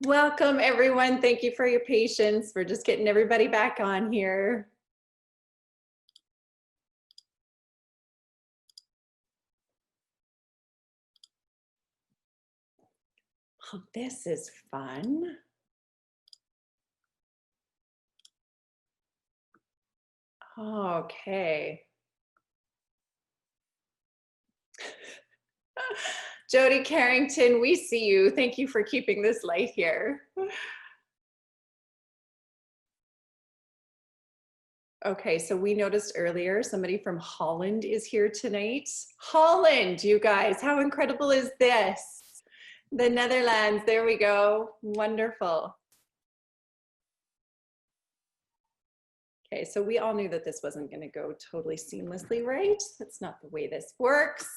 Welcome, everyone. Thank you for your patience. We're just getting everybody back on here. Oh, this is fun. Okay. Jody Carrington, we see you. Thank you for keeping this light here. Okay, so we noticed earlier somebody from Holland is here tonight. Holland, you guys, how incredible is this? The Netherlands, there we go. Wonderful. Okay, so we all knew that this wasn't going to go totally seamlessly, right? That's not the way this works.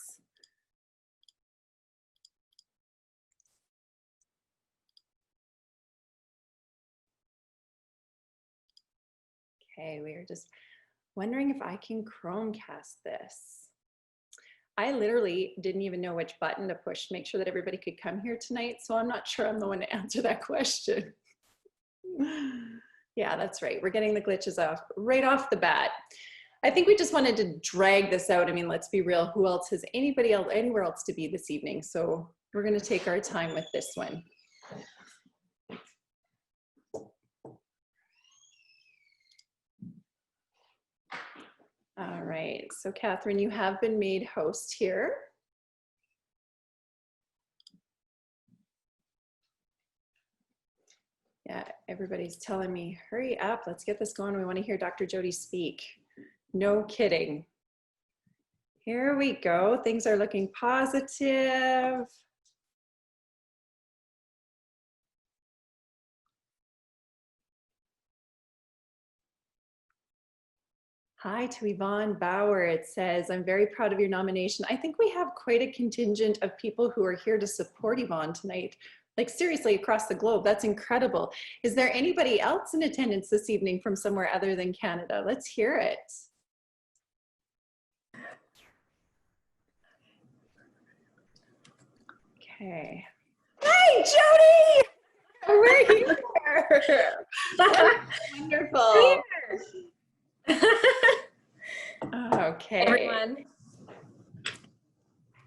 Okay, we are just wondering if I can Chromecast this. I literally didn't even know which button to push to make sure that everybody could come here tonight, so I'm not sure I'm the one to answer that question. Yeah, that's right. We're getting the glitches off right off the bat. I think we just wanted to drag this out. I mean, let's be real. Who else has anybody else anywhere else to be this evening? So we're going to take our time with this one. All right. So Catherine, you have been made host here. Yeah, everybody's telling me, hurry up, let's get this going. We want to hear Dr. Jody speak. No kidding. Here we go. Things are looking positive. Hi to Yvonne Bauer. It says, I'm very proud of your nomination. I think we have quite a contingent of people who are here to support Yvonne tonight. Like seriously, across the globe, that's incredible. Is there anybody else in attendance this evening from somewhere other than Canada? Let's hear it. Okay. Hi, Jody! We're here. Wonderful. Okay. Everyone.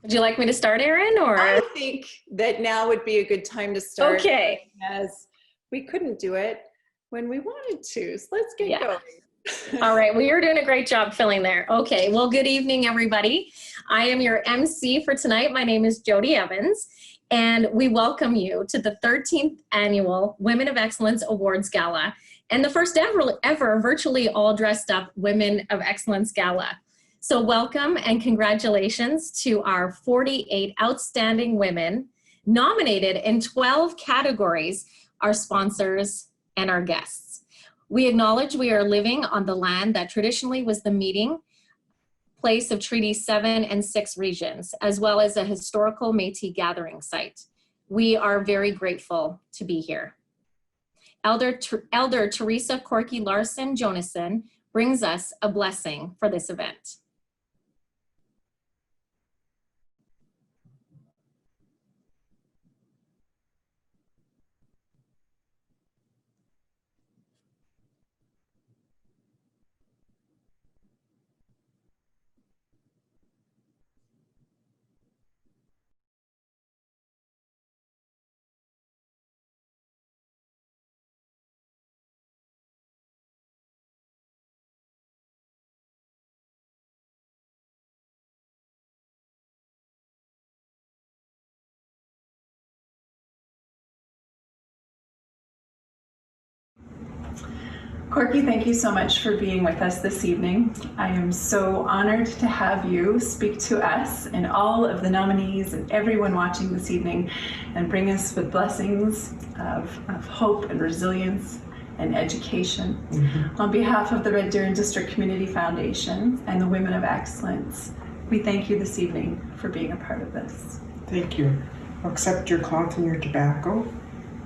Would you like me to start, Erin? Or I think that now would be a good time to start. Okay. As we couldn't do it when we wanted to. So let's get going. All right. Well, you're doing a great job filling there. Okay. Well, good evening, everybody. I am your MC for tonight. My name is Jody Evans, and we welcome you to the 13th Annual Women of Excellence Awards Gala and the first ever virtually all dressed up Women of Excellence Gala. So welcome and congratulations to our 48 outstanding women nominated in 12 categories, our sponsors and our guests. We acknowledge we are living on the land that traditionally was the meeting place of Treaty 7 and 6 regions, as well as a historical Métis gathering site. We are very grateful to be here. Elder Teresa Corky Larson Jonason brings us a blessing for this event. Corky, thank you so much for being with us this evening. I am so honored to have you speak to us and all of the nominees and everyone watching this evening and bring us with blessings of hope and resilience and education. On behalf of the Red Deer District Community Foundation and the Women of Excellence, we thank you this evening for being a part of this. Thank you. I'll accept your cloth and your tobacco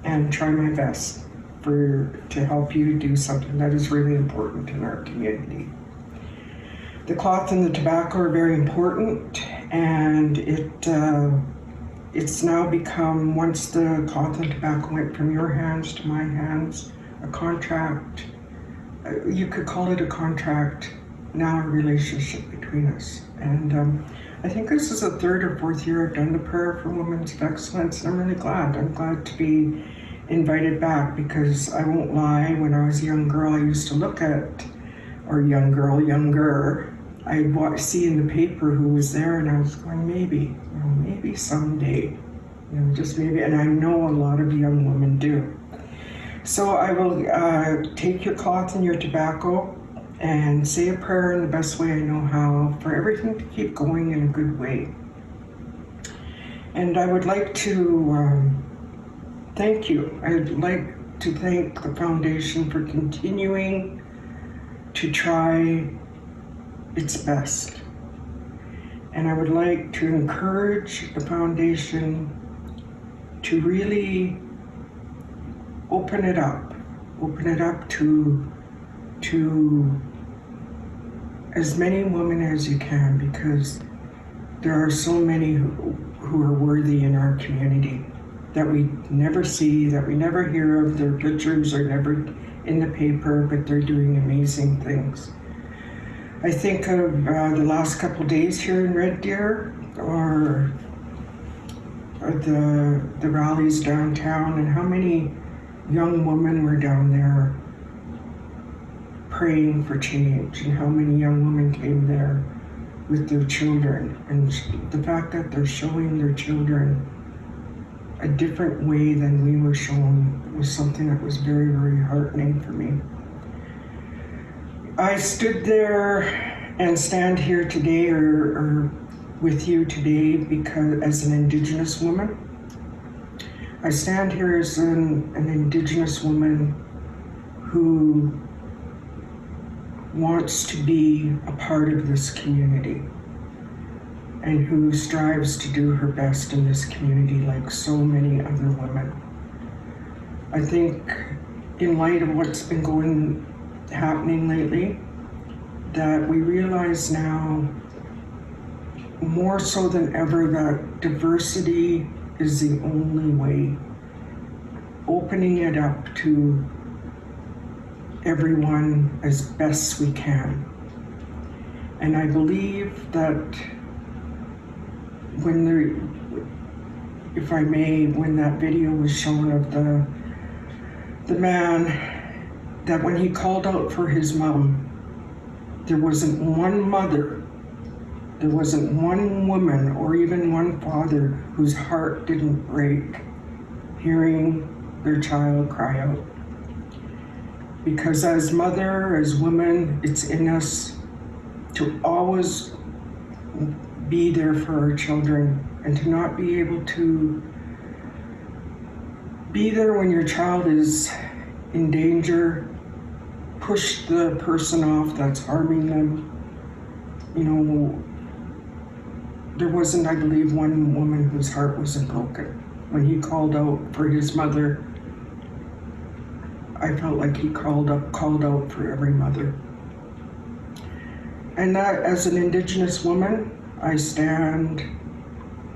and try my best to help you do something that is really important in our community. The cloth and the tobacco are very important, and it it's now become, once the cloth and tobacco went from your hands to my hands, a contract. You could call it a contract, now a relationship between us. And I think this is the third or fourth year I've done the prayer for Women's of Excellence, and I'm really glad. I'm glad to be invited back, because I won't lie, when I was a young girl, I used to look at, or young girl, younger, I'd see in the paper who was there, and I was going, maybe, maybe someday, just maybe, and I know a lot of young women do. So I will take your cloth and your tobacco and say a prayer in the best way I know how for everything to keep going in a good way. And I would like to thank you. I'd like to thank the foundation for continuing to try its best. And I would like to encourage the foundation to really open it up to as many women as you can, because there are so many who are worthy in our community that we never see, that we never hear of. Their pictures are never in the paper, but they're doing amazing things. I think of the last couple days here in Red Deer, or the rallies downtown, and how many young women were down there praying for change, and how many young women came there with their children, and the fact that they're showing their children a different way than we were shown was something that was very, very heartening for me. I stood there and stand here today, or with you today, because as an Indigenous woman. I stand here as an Indigenous woman who wants to be a part of this community, and who strives to do her best in this community like so many other women. I think in light of what's been happening lately, that we realize now more so than ever that diversity is the only way. Opening it up to everyone as best we can. And I believe that if I may, when that video was shown of the man, that when he called out for his mom, there wasn't one mother, there wasn't one woman, or even one father whose heart didn't break hearing their child cry out. Because as mother, as women, it's in us to always be there for our children, and to not be able to be there when your child is in danger, push the person off that's harming them. There wasn't, I believe, one woman whose heart wasn't broken. When he called out for his mother, I felt like he called out for every mother. And that, as an Indigenous woman, I stand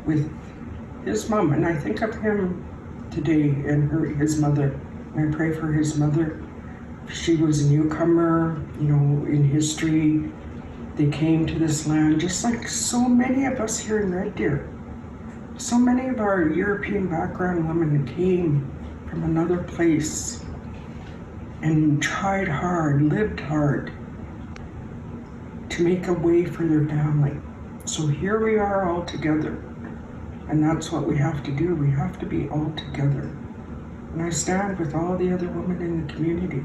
with his mom, and I think of him today and his mother. And I pray for his mother. She was a newcomer, in history. They came to this land just like so many of us here in Red Deer. So many of our European background women came from another place and tried hard, lived hard to make a way for their family. So here we are all together, and that's what we have to do. We have to be all together. And I stand with all the other women in the community,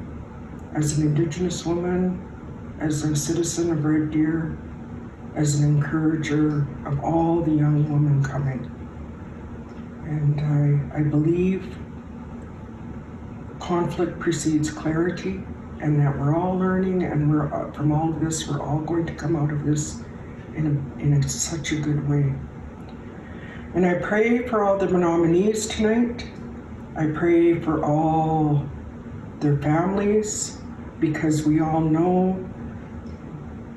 as an Indigenous woman, as a citizen of Red Deer, as an encourager of all the young women coming. And I believe conflict precedes clarity, and that we're all learning, and from all of this, we're all going to come out of this in such a good way. And I pray for all the nominees tonight. I pray for all their families, because we all know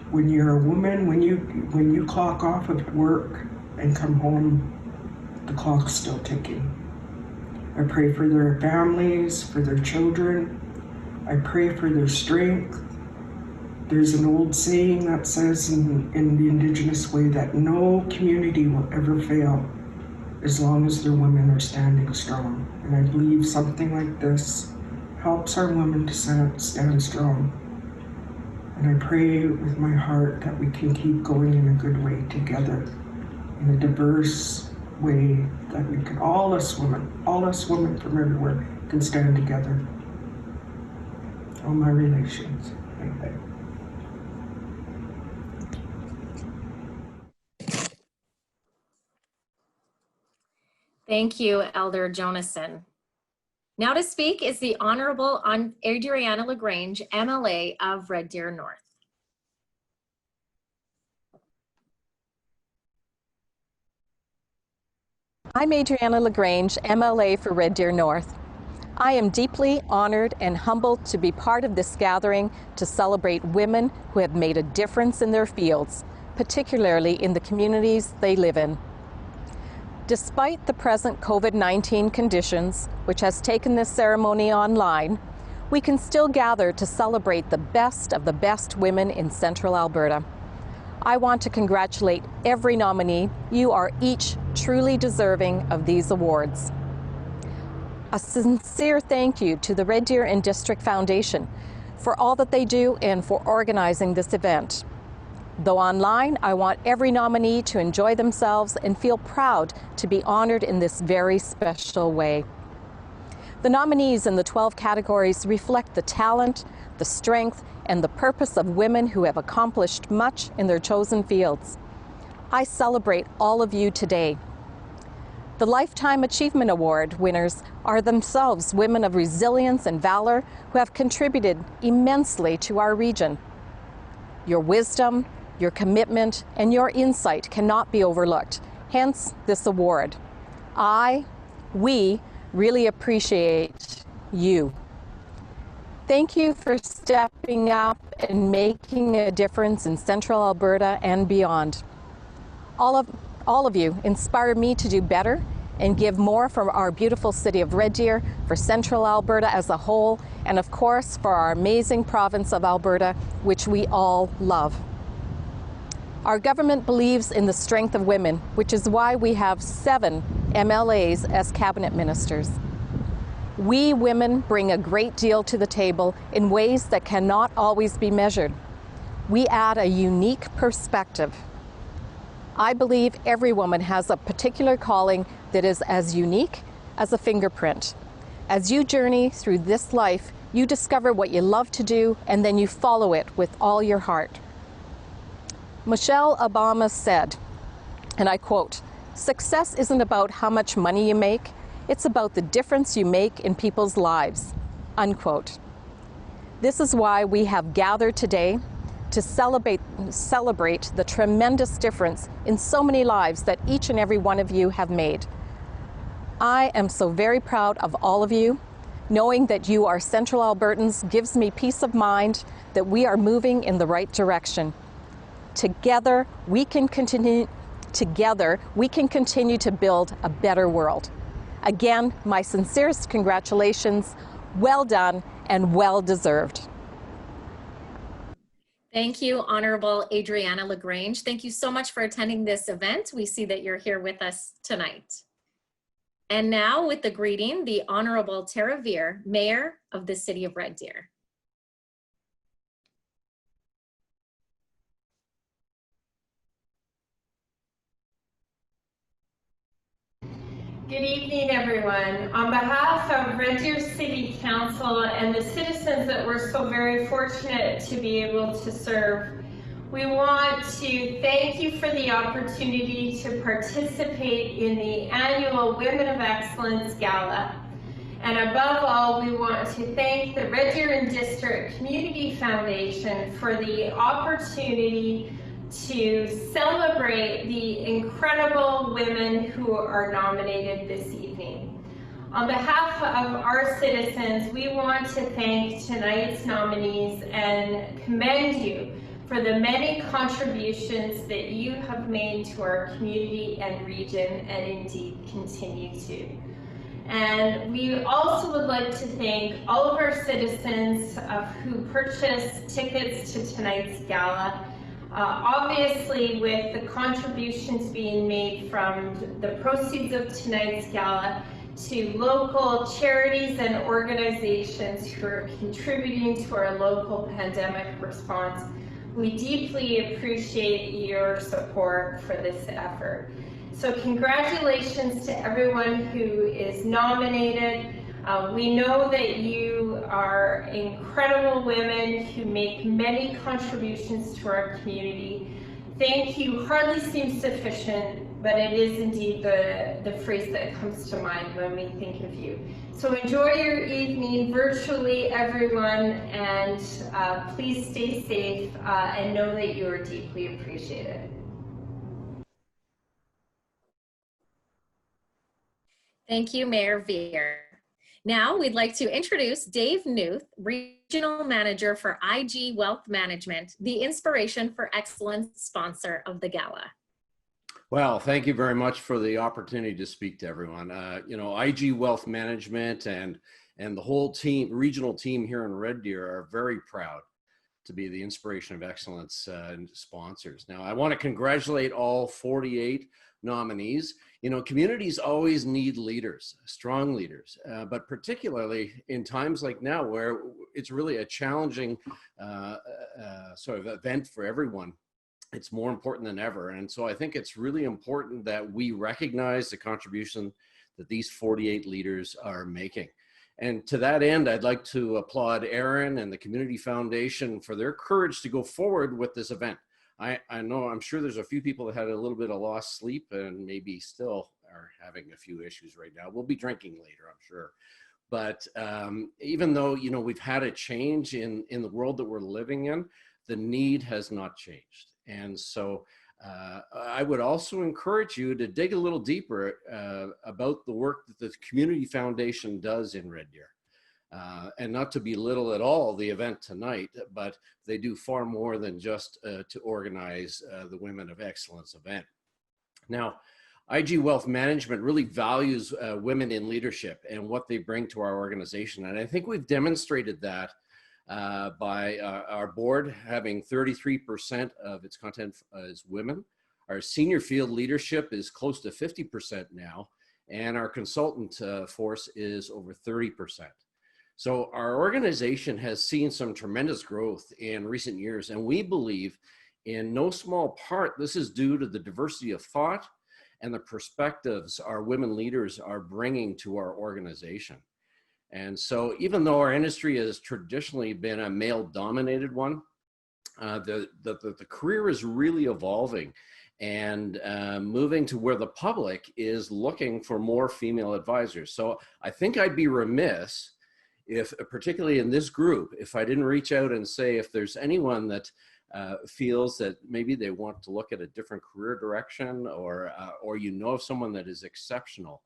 when you're a woman, when you clock off of work and come home, the clock's still ticking. I pray for their families, for their children. I pray for their strength. There's an old saying that says in the Indigenous way that no community will ever fail as long as their women are standing strong. And I believe something like this helps our women to stand strong. And I pray with my heart that we can keep going in a good way together, in a diverse way, that we can, all us women from everywhere can stand together. All my relations. Amen. Thank you, Elder Jonason. Now to speak is the Honorable Adriana LaGrange, MLA of Red Deer North. I'm Adriana LaGrange, MLA for Red Deer North. I am deeply honored and humbled to be part of this gathering to celebrate women who have made a difference in their fields, particularly in the communities they live in. Despite the present COVID-19 conditions, which has taken this ceremony online, we can still gather to celebrate the best of the best women in Central Alberta. I want to congratulate every nominee. You are each truly deserving of these awards. A sincere thank you to the Red Deer and District Foundation for all that they do and for organizing this event. Though online, I want every nominee to enjoy themselves and feel proud to be honored in this very special way. The nominees in the 12 categories reflect the talent, the strength, and the purpose of women who have accomplished much in their chosen fields. I celebrate all of you today. The Lifetime Achievement Award winners are themselves women of resilience and valor who have contributed immensely to our region. Your wisdom, your commitment, and your insight cannot be overlooked, hence this award. We really appreciate you. Thank you for stepping up and making a difference in Central Alberta and beyond. All of you inspire me to do better and give more for our beautiful city of Red Deer, for Central Alberta as a whole, and of course for our amazing province of Alberta, which we all love. Our government believes in the strength of women, which is why we have 7 MLAs as cabinet ministers. We women bring a great deal to the table in ways that cannot always be measured. We add a unique perspective. I believe every woman has a particular calling that is as unique as a fingerprint. As you journey through this life, you discover what you love to do, and then you follow it with all your heart. Michelle Obama said, and I quote, "Success isn't about how much money you make, it's about the difference you make in people's lives," unquote. This is why we have gathered today to celebrate the tremendous difference in so many lives that each and every one of you have made. I am so very proud of all of you. Knowing that you are Central Albertans gives me peace of mind that we are moving in the right direction. Together, we can continue to build a better world. Again, my sincerest congratulations. Well done and well deserved. Thank you, Honorable Adriana LaGrange. Thank you so much for attending this event. We see that you're here with us tonight. And now with the greeting, the Honorable Tara Veer, Mayor of the City of Red Deer. Good evening, everyone. On behalf of Red Deer City Council and the citizens that we're so very fortunate to be able to serve, we want to thank you for the opportunity to participate in the annual Women of Excellence Gala. And above all, we want to thank the Red Deer and District Community Foundation for the opportunity to celebrate the incredible women who are nominated this evening. On behalf of our citizens, we want to thank tonight's nominees and commend you for the many contributions that you have made to our community and region, and indeed continue to. And we also would like to thank all of our citizens who purchased tickets to tonight's gala. Obviously, with the contributions being made from the proceeds of tonight's gala to local charities and organizations who are contributing to our local pandemic response, we deeply appreciate your support for this effort. So congratulations to everyone who is nominated. We know that you are incredible women who make many contributions to our community. Thank you hardly seems sufficient, but it is indeed the phrase that comes to mind when we think of you. So enjoy your evening virtually, everyone, and please stay safe and know that you are deeply appreciated. Thank you, Mayor Veer. Now we'd like to introduce Dave Newth, Regional Manager for IG Wealth Management, the Inspiration for Excellence sponsor of the gala. Well, thank you very much for the opportunity to speak to everyone. You know, IG Wealth Management and the whole team, regional team here in Red Deer, are very proud to be the Inspiration of Excellence sponsors. Now, I want to congratulate all 48 nominees. You know, communities always need leaders, strong leaders, but particularly in times like now where it's really a challenging sort of event for everyone. It's more important than ever. And so I think it's really important that we recognize the contribution that these 48 leaders are making. And to that end, I'd like to applaud Aaron and the Community Foundation for their courage to go forward with this event. I'm sure there's a few people that had a little bit of lost sleep and maybe still are having a few issues right now. We'll be drinking later, I'm sure. But even though, you know, we've had a change in the world that we're living in, the need has not changed. And so I would also encourage you to dig a little deeper about the work that the Community Foundation does in Red Deer. And not to belittle at all the event tonight, but they do far more than just to organize the Women of Excellence event. Now, IG Wealth Management really values women in leadership and what they bring to our organization. And I think we've demonstrated that by our board having 33% of its content as women. Our senior field leadership is close to 50% now, and our consultant force is over 30%. So our organization has seen some tremendous growth in recent years, and we believe in no small part this is due to the diversity of thought and the perspectives our women leaders are bringing to our organization. And so even though our industry has traditionally been a male-dominated one, the career is really evolving and moving to where the public is looking for more female advisors. So I think I'd be remiss if, particularly in this group, if I didn't reach out and say if there's anyone that feels that maybe they want to look at a different career direction, or you know of someone that is exceptional,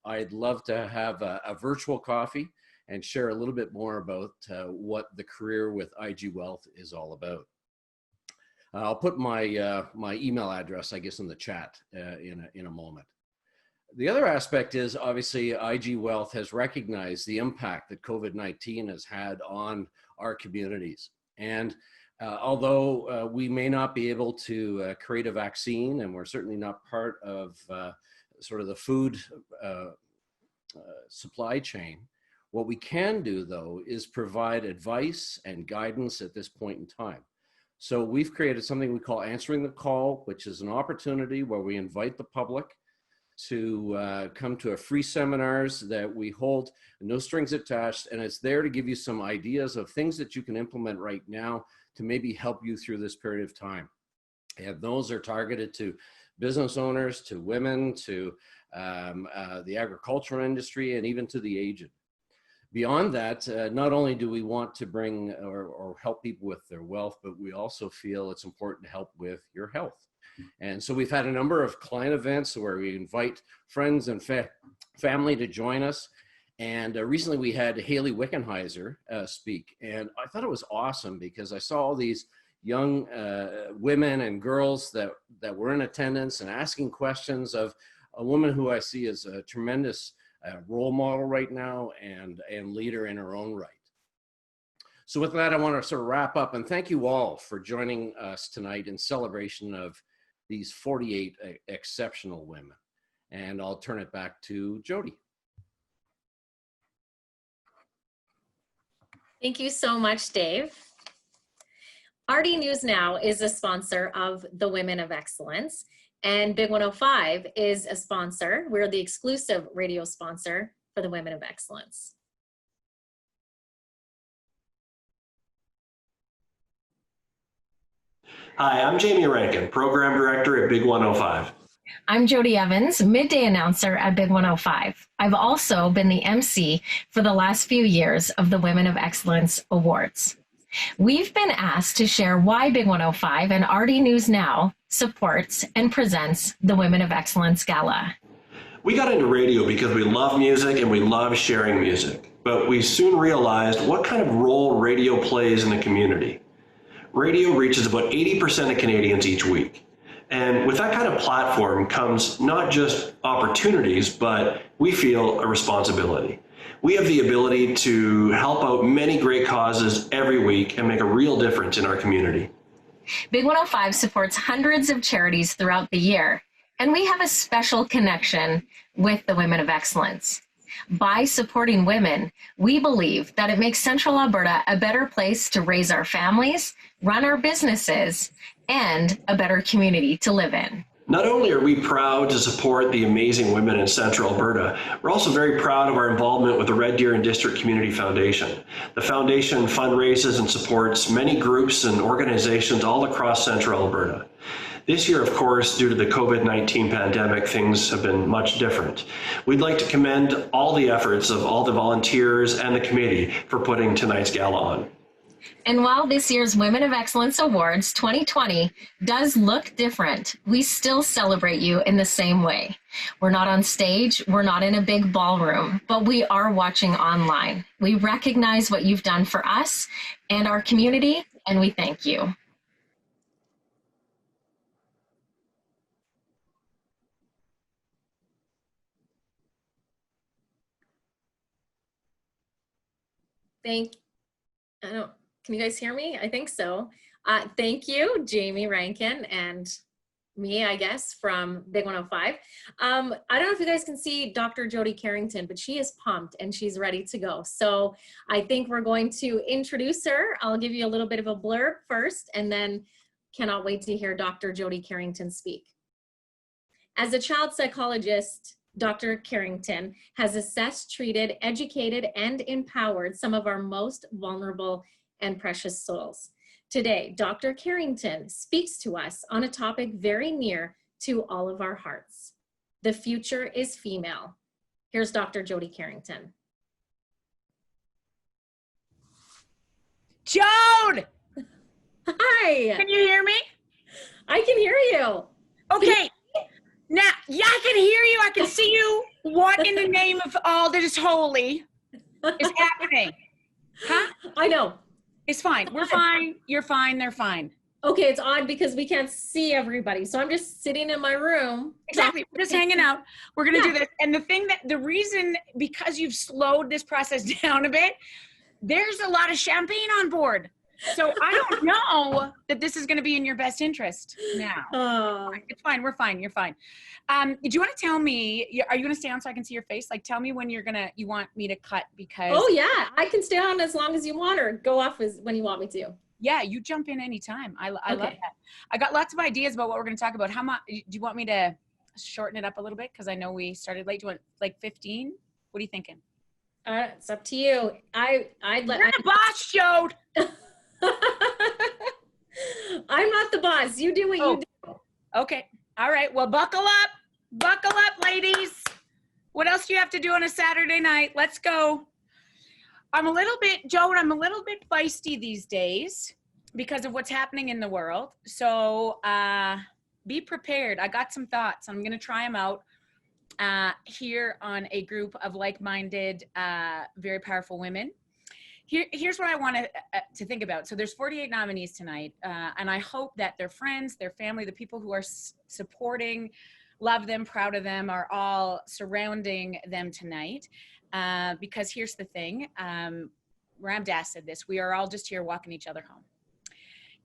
I'd love to have a virtual coffee and share a little bit more about what the career with IG Wealth is all about. I'll put my my email address, I guess, in the chat in a moment. The other aspect is obviously IG Wealth has recognized the impact that COVID-19 has had on our communities. And although we may not be able to create a vaccine, and we're certainly not part of sort of the food supply chain, what we can do though is provide advice and guidance at this point in time. So we've created something we call Answering the Call, which is an opportunity where we invite the public to come to a free seminars that we hold, no strings attached, and it's there to give you some ideas of things that you can implement right now to maybe help you through this period of time. And those are targeted to business owners, to women, to the agricultural industry, and even to the aged. Beyond that, not only do we want to bring or help people with their wealth, but we also feel it's important to help with your health. And so we've had a number of client events where we invite friends and family to join us. And recently we had Haley Wickenheiser speak. And I thought it was awesome because I saw all these young women and girls that were in attendance and asking questions of a woman who I see as a tremendous role model right now and leader in her own right. So with that, I want to sort of wrap up and thank you all for joining us tonight in celebration of these 48 exceptional women. And I'll turn it back to Jody. Thank you so much, Dave. RD News Now is a sponsor of the Women of Excellence, and Big 105 is a sponsor. We're the exclusive radio sponsor for the Women of Excellence. Hi, I'm Jamie Rankin, Program Director at Big 105. I'm Jody Evans, midday announcer at Big 105. I've also been the MC for the last few years of the Women of Excellence Awards. We've been asked to share why Big 105 and RD News Now supports and presents the Women of Excellence Gala. We got into radio because we love music and we love sharing music, but we soon realized what kind of role radio plays in the community. Radio reaches about 80% of Canadians each week. And with that kind of platform comes not just opportunities, but we feel a responsibility. We have the ability to help out many great causes every week and make a real difference in our community. Big 105 supports hundreds of charities throughout the year, and we have a special connection with the Women of Excellence. By supporting women, we believe that it makes Central Alberta a better place to raise our families, run our businesses, and a better community to live in. Not only are we proud to support the amazing women in Central Alberta, we're also very proud of our involvement with the Red Deer and District Community Foundation. The foundation fundraises and supports many groups and organizations all across Central Alberta. This year, of course, due to the COVID-19 pandemic, things have been much different. We'd like to commend all the efforts of all the volunteers and the committee for putting tonight's gala on. And while this year's Women of Excellence Awards 2020 does look different, we still celebrate you in the same way. We're not on stage, we're not in a big ballroom, but we are watching online. We recognize what you've done for us and our community, and we thank you. Can you guys hear me? I think so. Thank you, Jamie Rankin and me, I guess, from Big 105. I don't know if you guys can see Dr. Jody Carrington, but she is pumped and she's ready to go. So I think we're going to introduce her. I'll give you a little bit of a blurb first, and then cannot wait to hear Dr. Jody Carrington speak. As a child psychologist, Dr. Carrington has assessed, treated, educated, and empowered some of our most vulnerable and precious souls. Today, Dr. Carrington speaks to us on a topic very near to all of our hearts. The future is female. Here's Dr. Jody Carrington. Joan! Hi! Can you hear me? I can hear you. Okay. Now, yeah, I can hear you. I can see you. What in the name of all that is holy is happening? Huh? I know. It's fine. We're fine. You're fine. They're fine. Okay, it's odd because we can't see everybody. So I'm just sitting in my room. Exactly. We're just hanging out. We're going to do this. And the reason, because you've slowed this process down a bit, there's a lot of champagne on board. So I don't know that this is going to be in your best interest now. It's fine. We're fine. You're fine. Do you want to tell me, are you going to stay on so I can see your face? Like, tell me when you want me to cut, because. Oh yeah, I can stay on as long as you want, or go off when you want me to. Yeah, you jump in anytime. I love that. I got lots of ideas about what we're going to talk about. How much, do you want me to shorten it up a little bit? Because I know we started late. Do you want like 15? What are you thinking? It's up to you. You're the boss, Joe. I'm not the boss. You do what you do. Okay. All right. Well, buckle up. Buckle up, ladies. What else do you have to do on a Saturday night? Let's go. I'm a little bit feisty these days because of what's happening in the world. So be prepared. I got some thoughts. I'm going to try them out here on a group of like-minded, very powerful women. Here's what I want to think about. So there's 48 nominees tonight, and I hope that their friends, their family, the people who are supporting, love them, proud of them, are all surrounding them tonight. Because here's the thing, Ram Dass said this, we are all just here walking each other home.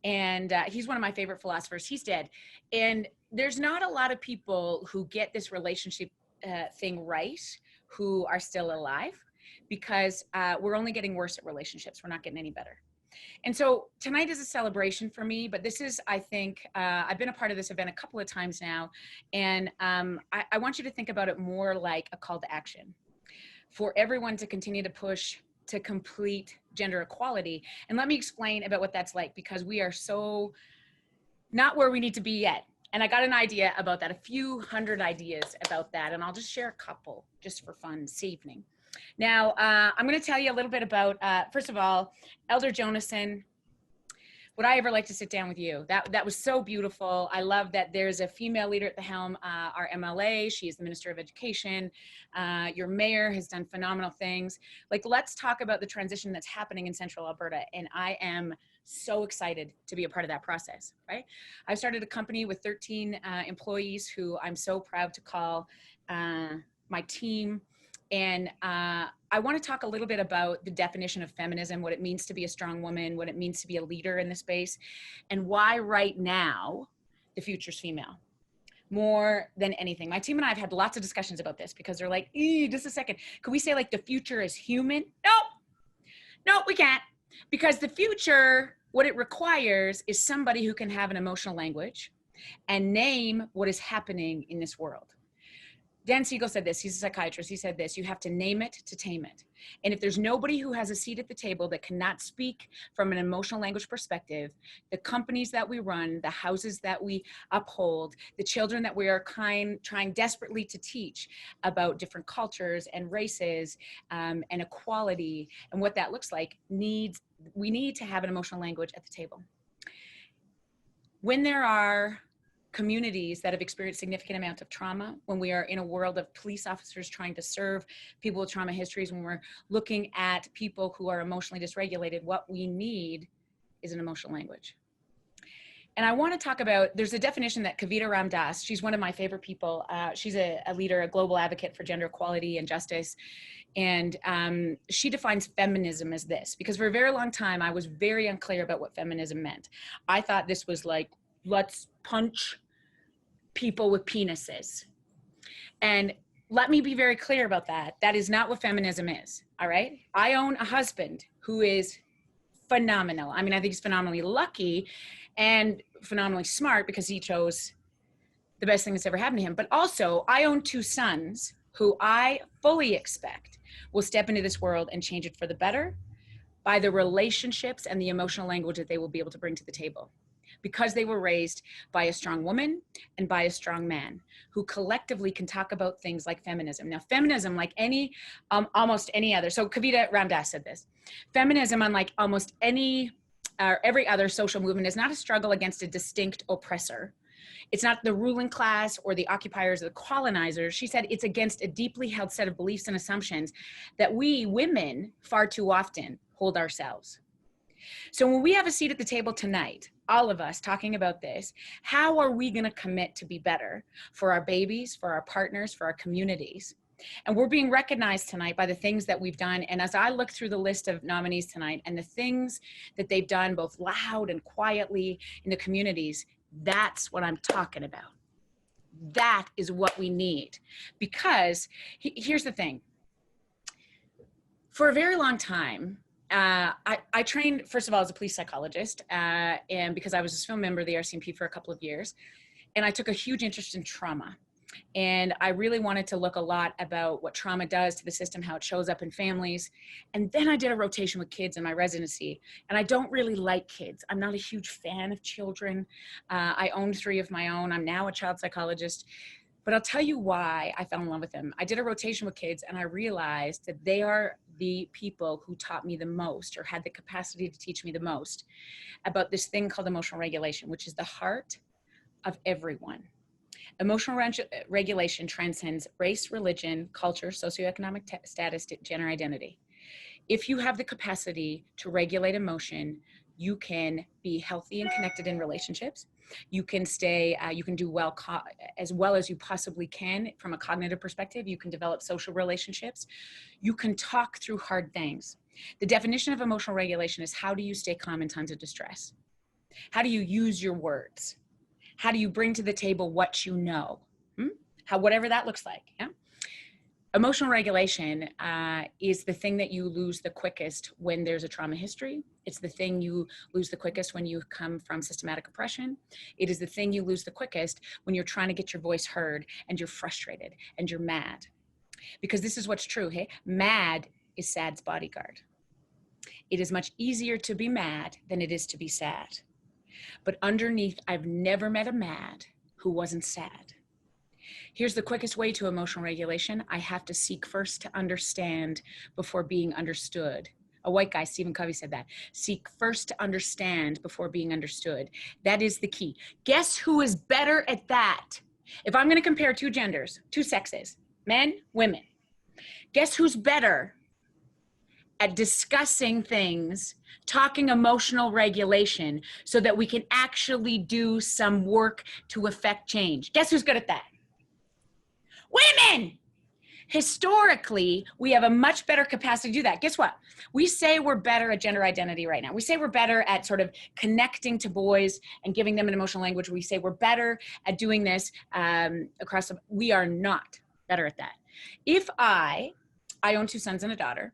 And he's one of my favorite philosophers. He's dead. And there's not a lot of people who get this relationship thing right who are still alive, because we're only getting worse at relationships. We're not getting any better. And so tonight is a celebration for me, but this is, I think, I've been a part of this event a couple of times now, and I want you to think about it more like a call to action for everyone to continue to push to complete gender equality. And let me explain about what that's like, because we are so not where we need to be yet. And I got an idea about that, a few hundred ideas about that, and I'll just share a couple just for fun this evening. Now, I'm going to tell you a little bit about, first of all, Elder Jonason. Would I ever like to sit down with you? That was so beautiful. I love that there's a female leader at the helm, our MLA. She is the Minister of Education. Your mayor has done phenomenal things. Like, let's talk about the transition that's happening in Central Alberta. And I am so excited to be a part of that process, right? I've started a company with 13 employees who I'm so proud to call my team. And I want to talk a little bit about the definition of feminism, what it means to be a strong woman, what it means to be a leader in the space, and why right now the future's female more than anything. My team and I have had lots of discussions about this, because they're like, just a second, could we say like the future is human? No, we can't. Because the future, what it requires is somebody who can have an emotional language and name what is happening in this world. Dan Siegel said this, he's a psychiatrist, he said this, you have to name it to tame it. And if there's nobody who has a seat at the table that cannot speak from an emotional language perspective, the companies that we run, the houses that we uphold, the children that we are trying desperately to teach about different cultures and races and equality and what that looks like, we need to have an emotional language at the table. When there are communities that have experienced significant amount of trauma, when we are in a world of police officers trying to serve people with trauma histories, when we're looking at people who are emotionally dysregulated, what we need is an emotional language. And I want to talk about, there's a definition that Kavita Ram Dass, she's one of my favorite people. She's a leader, a global advocate for gender equality and justice. And she defines feminism as this, because for a very long time, I was very unclear about what feminism meant. I thought this was like, let's punch people with penises. And let me be very clear about that. That is not what feminism is, all right? I own a husband who is phenomenal. I mean, I think he's phenomenally lucky and phenomenally smart, because he chose the best thing that's ever happened to him. But also, I own 2 sons who I fully expect will step into this world and change it for the better by the relationships and the emotional language that they will be able to bring to the table, because they were raised by a strong woman and by a strong man who collectively can talk about things like feminism. Now, feminism, like any, almost any other, so Kavita Ram Dass said this, feminism, unlike almost any or every other social movement, is not a struggle against a distinct oppressor. It's not the ruling class or the occupiers or the colonizers. She said it's against a deeply held set of beliefs and assumptions that we women far too often hold ourselves. So when we have a seat at the table tonight, all of us talking about this, how are we going to commit to be better for our babies, for our partners, for our communities? And we're being recognized tonight by the things that we've done. And as I look through the list of nominees tonight and the things that they've done both loud and quietly in the communities, that's what I'm talking about. That is what we need. Because here's the thing. For a very long time, I trained, first of all, as a police psychologist, and because I was a film member of the RCMP for a couple of years, and I took a huge interest in trauma. And I really wanted to look a lot about what trauma does to the system, how it shows up in families. And then I did a rotation with kids in my residency. And I don't really like kids. I'm not a huge fan of children. I own 3 of my own. I'm now a child psychologist. But I'll tell you why I fell in love with them. I did a rotation with kids, and I realized that they are the people who taught me the most, or had the capacity to teach me the most, about this thing called emotional regulation, which is the heart of everyone. Emotional regulation transcends race, religion, culture, socioeconomic status, gender identity. If you have the capacity to regulate emotion, you can be healthy and connected in relationships. You can stay, you can do well as well as you possibly can from a cognitive perspective. You can develop social relationships. You can talk through hard things. The definition of emotional regulation is, how do you stay calm in times of distress? How do you use your words? How do you bring to the table what you know? Whatever that looks like. Yeah? Emotional regulation is the thing that you lose the quickest when there's a trauma history. It's the thing you lose the quickest when you come from systematic oppression. It is the thing you lose the quickest when you're trying to get your voice heard and you're frustrated and you're mad. Because this is what's true, hey? Mad is sad's bodyguard. It is much easier to be mad than it is to be sad. But underneath, I've never met a mad who wasn't sad. Here's the quickest way to emotional regulation. I have to seek first to understand before being understood. A white guy, Stephen Covey, said that. Seek first to understand before being understood. That is the key. Guess who is better at that? If I'm going to compare two genders, two sexes, men, women, guess who's better at discussing things, talking emotional regulation, so that we can actually do some work to affect change? Guess who's good at that? Women! Historically, we have a much better capacity to do that. Guess what? We say we're better at gender identity right now. We say we're better at sort of connecting to boys and giving them an emotional language. We say we're better at doing this we are not better at that. If I own two sons and a daughter,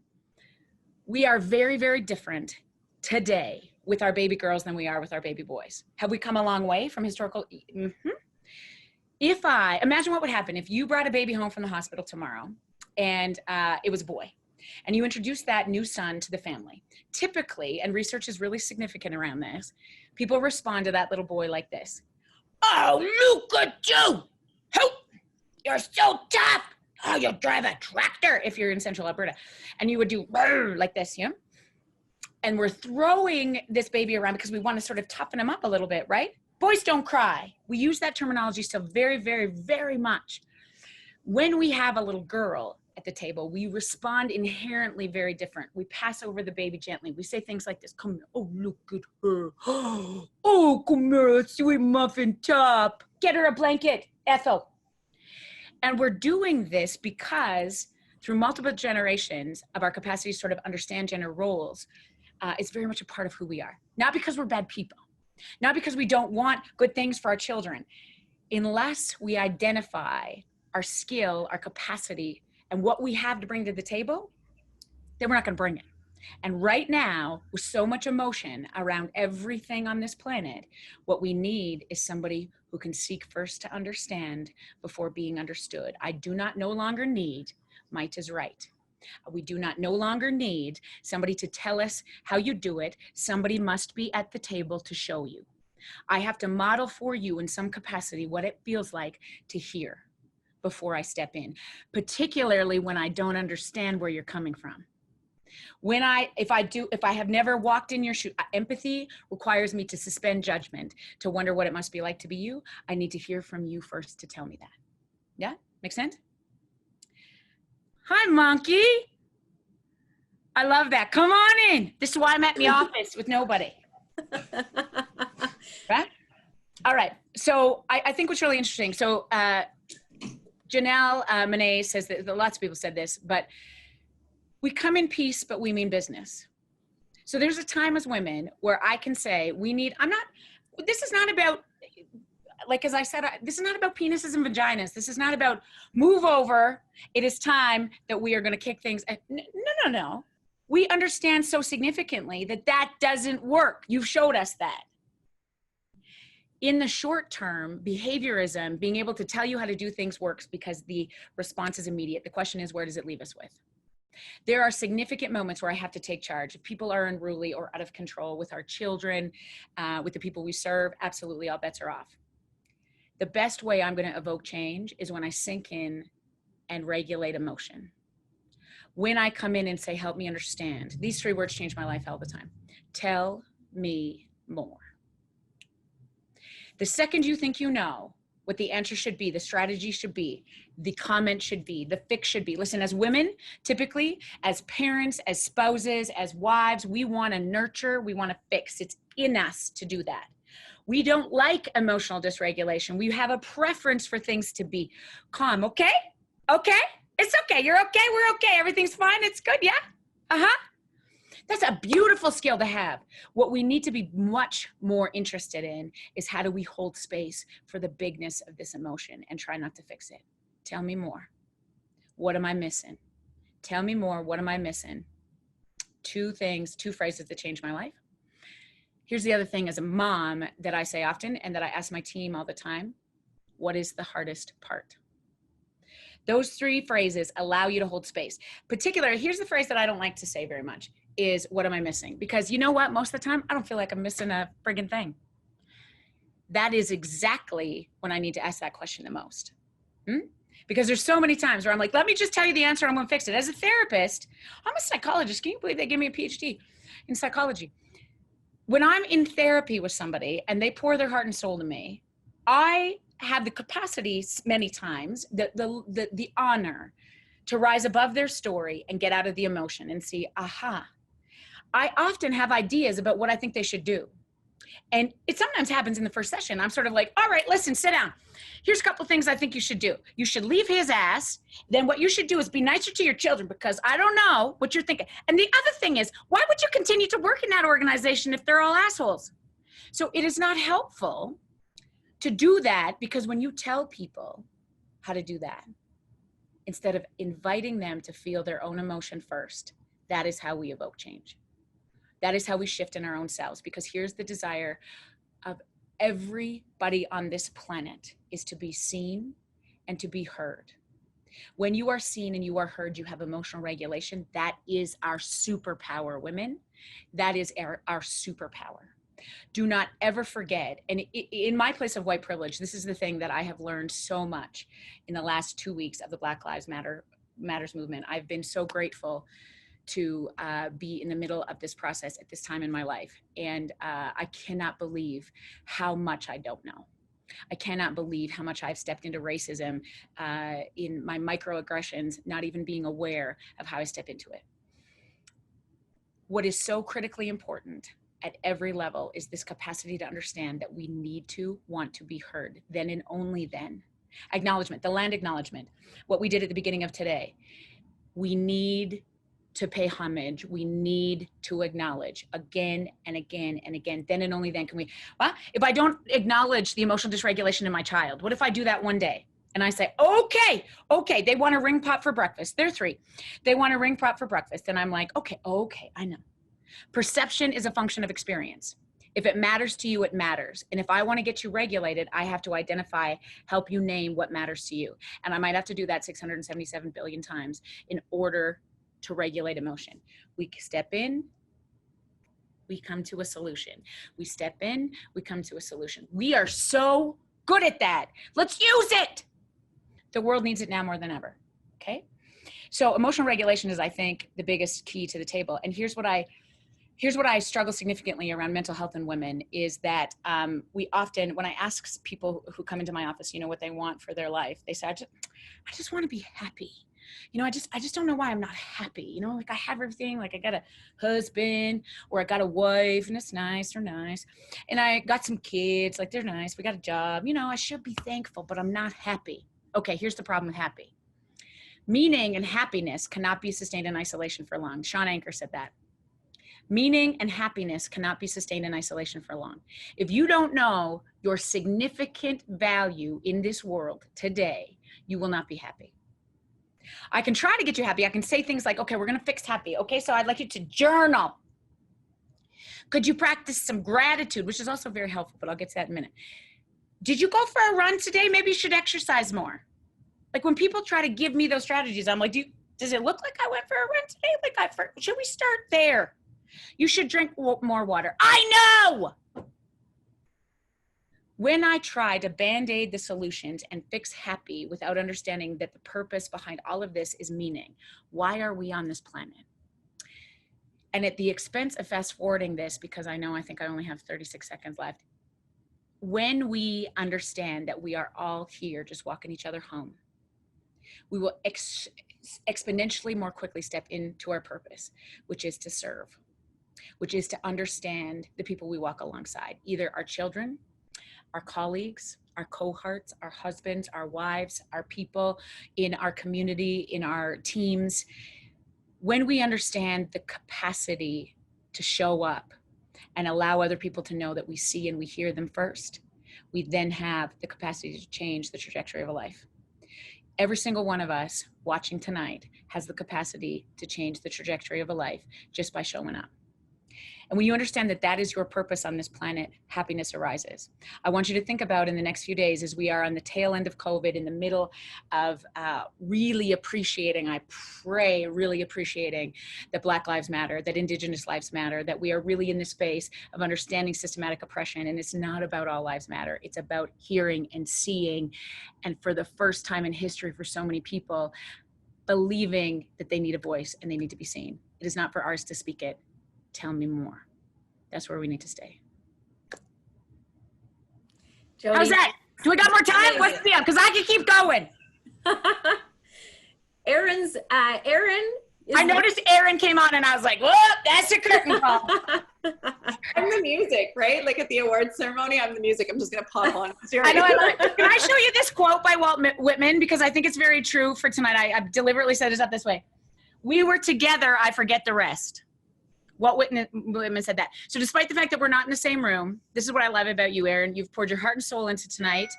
we are very, very different today with our baby girls than we are with our baby boys. Have we come a long way from historical? Mm-hmm. Imagine what would happen if you brought a baby home from the hospital tomorrow and it was a boy, and you introduced that new son to the family. Typically, and research is really significant around this, people respond to that little boy like this. Oh, look at you. Oh, you're so tough. Oh, you'll drive a tractor if you're in central Alberta. And you would do like this, yeah? And we're throwing this baby around because we want to sort of toughen him up a little bit, right? Boys don't cry. We use that terminology still very, very, very much. When we have a little girl at the table, we respond inherently very different. We pass over the baby gently. We say things like this. Come here. Oh, look at her. Oh, come here, sweet muffin top. Get her a blanket, Ethel. And we're doing this because through multiple generations of our capacity to sort of understand gender roles, it's very much a part of who we are. Not because we're bad people. Not because we don't want good things for our children. Unless we identify our skill, our capacity, and what we have to bring to the table, then we're not going to bring it. And right now, with so much emotion around everything on this planet, what we need is somebody who can seek first to understand before being understood. I do not no longer need might is right. We do not no longer need somebody to tell us how you do it. Somebody must be at the table to show you. I have to model for you in some capacity what it feels like to hear before I step in, particularly when I don't understand where you're coming from. If I have never walked in your shoe, empathy requires me to suspend judgment, to wonder what it must be like to be you. I need to hear from you first to tell me that. Yeah, make sense? Hi, monkey. I love that. Come on in. This is why I'm at the office with nobody. Right? All right. So I think what's really interesting. So Janelle Monáe says that lots of people said this, but we come in peace, but we mean business. So there's a time as women where I can say this is not about, like, as I said, this is not about penises and vaginas. This is not about move over. It is time that we are going to kick things. No. We understand so significantly that doesn't work. You've showed us that. In the short term, behaviorism, being able to tell you how to do things works because the response is immediate. The question is, where does it leave us with? There are significant moments where I have to take charge. If people are unruly or out of control with our children, with the people we serve, absolutely all bets are off. The best way I'm going to evoke change is when I sink in and regulate emotion. When I come in and say, help me understand. These 3 words change my life all the time. Tell me more. The second you think you know, what the answer should be, the strategy should be, the comment should be, the fix should be. Listen, as women, typically, as parents, as spouses, as wives, we want to nurture, we want to fix. It's in us to do that. We don't like emotional dysregulation. We have a preference for things to be calm. Okay? Okay? It's okay. You're okay. We're okay. Everything's fine. It's good. Yeah? Uh-huh. That's a beautiful skill to have. What we need to be much more interested in is how do we hold space for the bigness of this emotion and try not to fix it. Tell me more. What am I missing? Tell me more. What am I missing? Two phrases that changed my life. Here's the other thing as a mom that I say often and that I ask my team all the time. What is the hardest part? Those three phrases allow you to hold space. Particularly, here's the phrase that I don't like to say very much is, what am I missing? Because you know what? Most of the time, I don't feel like I'm missing a friggin' thing. That is exactly when I need to ask that question the most. Because there's so many times where I'm like, let me just tell you the answer, I'm gonna fix it. As a therapist, I'm a psychologist. Can you believe they gave me a PhD in psychology? When I'm in therapy with somebody and they pour their heart and soul to me, I have the capacity many times, the honor to rise above their story and get out of the emotion and see, aha. I often have ideas about what I think they should do. And it sometimes happens in the first session. I'm sort of like, all right, listen, sit down. Here's a couple things I think you should do. You should leave his ass. Then what you should do is be nicer to your children because I don't know what you're thinking. And the other thing is, why would you continue to work in that organization if they're all assholes? So it is not helpful to do that, because when you tell people how to do that, instead of inviting them to feel their own emotion first, that is how we evoke change. That is how we shift in our own selves, because here's the desire of everybody on this planet is to be seen and to be heard. When you are seen and you are heard, you have emotional regulation. That is our superpower, women. That is our superpower. Do not ever forget, and in my place of white privilege, this is the thing that I have learned so much in the last 2 weeks of the Black Lives Matters movement. I've been so grateful to be in the middle of this process at this time in my life. And I cannot believe how much I don't know. I cannot believe how much I've stepped into racism in my microaggressions, not even being aware of how I step into it. What is so critically important at every level is this capacity to understand that we need to want to be heard, then and only then. Acknowledgement, the land acknowledgement, what we did at the beginning of today. We need to pay homage. We need to acknowledge again and again and again. Then and only then can we, well, if I don't acknowledge the emotional dysregulation in my child, what if I do that one day? And I say, okay, they want a ring pop for breakfast. They're 3. They want a ring pop for breakfast. And I'm like, okay, I know. Perception is a function of experience. If it matters to you, it matters. And if I want to get you regulated, I have to identify, help you name what matters to you. And I might have to do that 677 billion times in order to regulate emotion. We step in, we come to a solution. We step in, we come to a solution. We are so good at that. Let's use it. The world needs it now more than ever, okay? So emotional regulation is, I think, the biggest key to the table. And here's what I struggle significantly around mental health in women is that we often, when I ask people who come into my office, what they want for their life, they say, I just want to be happy. I just don't know why I'm not happy. Like I have everything, like I got a husband or I got a wife and it's nice, they're nice. And I got some kids, like they're nice. We got a job, I should be thankful, but I'm not happy. Okay, here's the problem with happy. Meaning and happiness cannot be sustained in isolation for long. Sean Anker said that. Meaning and happiness cannot be sustained in isolation for long. If you don't know your significant value in this world today, you will not be happy. I can try to get you happy. I can say things like, okay, we're going to fix happy. Okay, so I'd like you to journal. Could you practice some gratitude, which is also very helpful, but I'll get to that in a minute. Did you go for a run today? Maybe you should exercise more. Like when people try to give me those strategies, I'm like, does it look like I went for a run today? Should we start there? You should drink more water. I know! When I try to band-aid the solutions and fix happy without understanding that the purpose behind all of this is meaning, why are we on this planet? And at the expense of fast-forwarding this, because I think I only have 36 seconds left, when we understand that we are all here just walking each other home, we will exponentially more quickly step into our purpose, which is to serve, which is to understand the people we walk alongside, either our children, our colleagues, our cohorts, our husbands, our wives, our people in our community, in our teams. When we understand the capacity to show up and allow other people to know that we see and we hear them first, we then have the capacity to change the trajectory of a life. Every single one of us watching tonight has the capacity to change the trajectory of a life just by showing up. And when you understand that that is your purpose on this planet, happiness arises. I want you to think about in the next few days, as we are on the tail end of COVID, in the middle of really appreciating, I pray, really appreciating that Black Lives Matter, that Indigenous lives matter, that we are really in the space of understanding systematic oppression. And it's not about all lives matter. It's about hearing and seeing. And for the first time in history for so many people, believing that they need a voice and they need to be seen. It is not for ours to speak it. Tell me more. That's where we need to stay. Jody. How's that? Do we got more time? What's the deal? Because I can keep going. Aaron. I noticed Aaron came on and I was like, whoop, that's a curtain call. I'm the music, right? Like at the awards ceremony, I'm the music. I'm just going to pop on. I know. Can I show you this quote by Walt Whitman? Because I think it's very true for tonight. I deliberately set this up this way. We were together, I forget the rest. Walt Whitman said that. So despite the fact that we're not in the same room, this is what I love about you, Aaron. You've poured your heart and soul into tonight.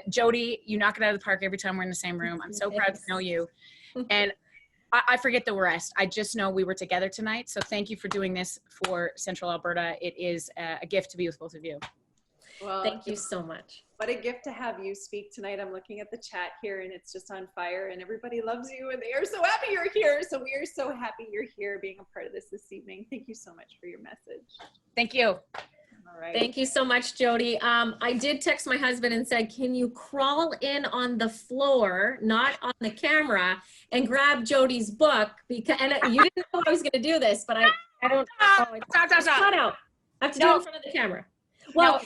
Jody, you knock it out of the park every time we're in the same room. I'm so proud to know you. And I forget the rest. I just know we were together tonight. So thank you for doing this for Central Alberta. It is a gift to be with both of you. Well, thank you so much. What a gift to have you speak tonight. I'm looking at the chat here and it's just on fire and everybody loves you and they are so happy you're here. So we are so happy you're here being a part of this evening. Thank you so much for your message. Thank you. All right. Thank you so much, Jody. I did text my husband and said, can you crawl in on the floor, not on the camera, and grab Jody's book? Because you didn't know I was going to do this, but I don't. Stop. Out. I have to do it in front of the camera. Well,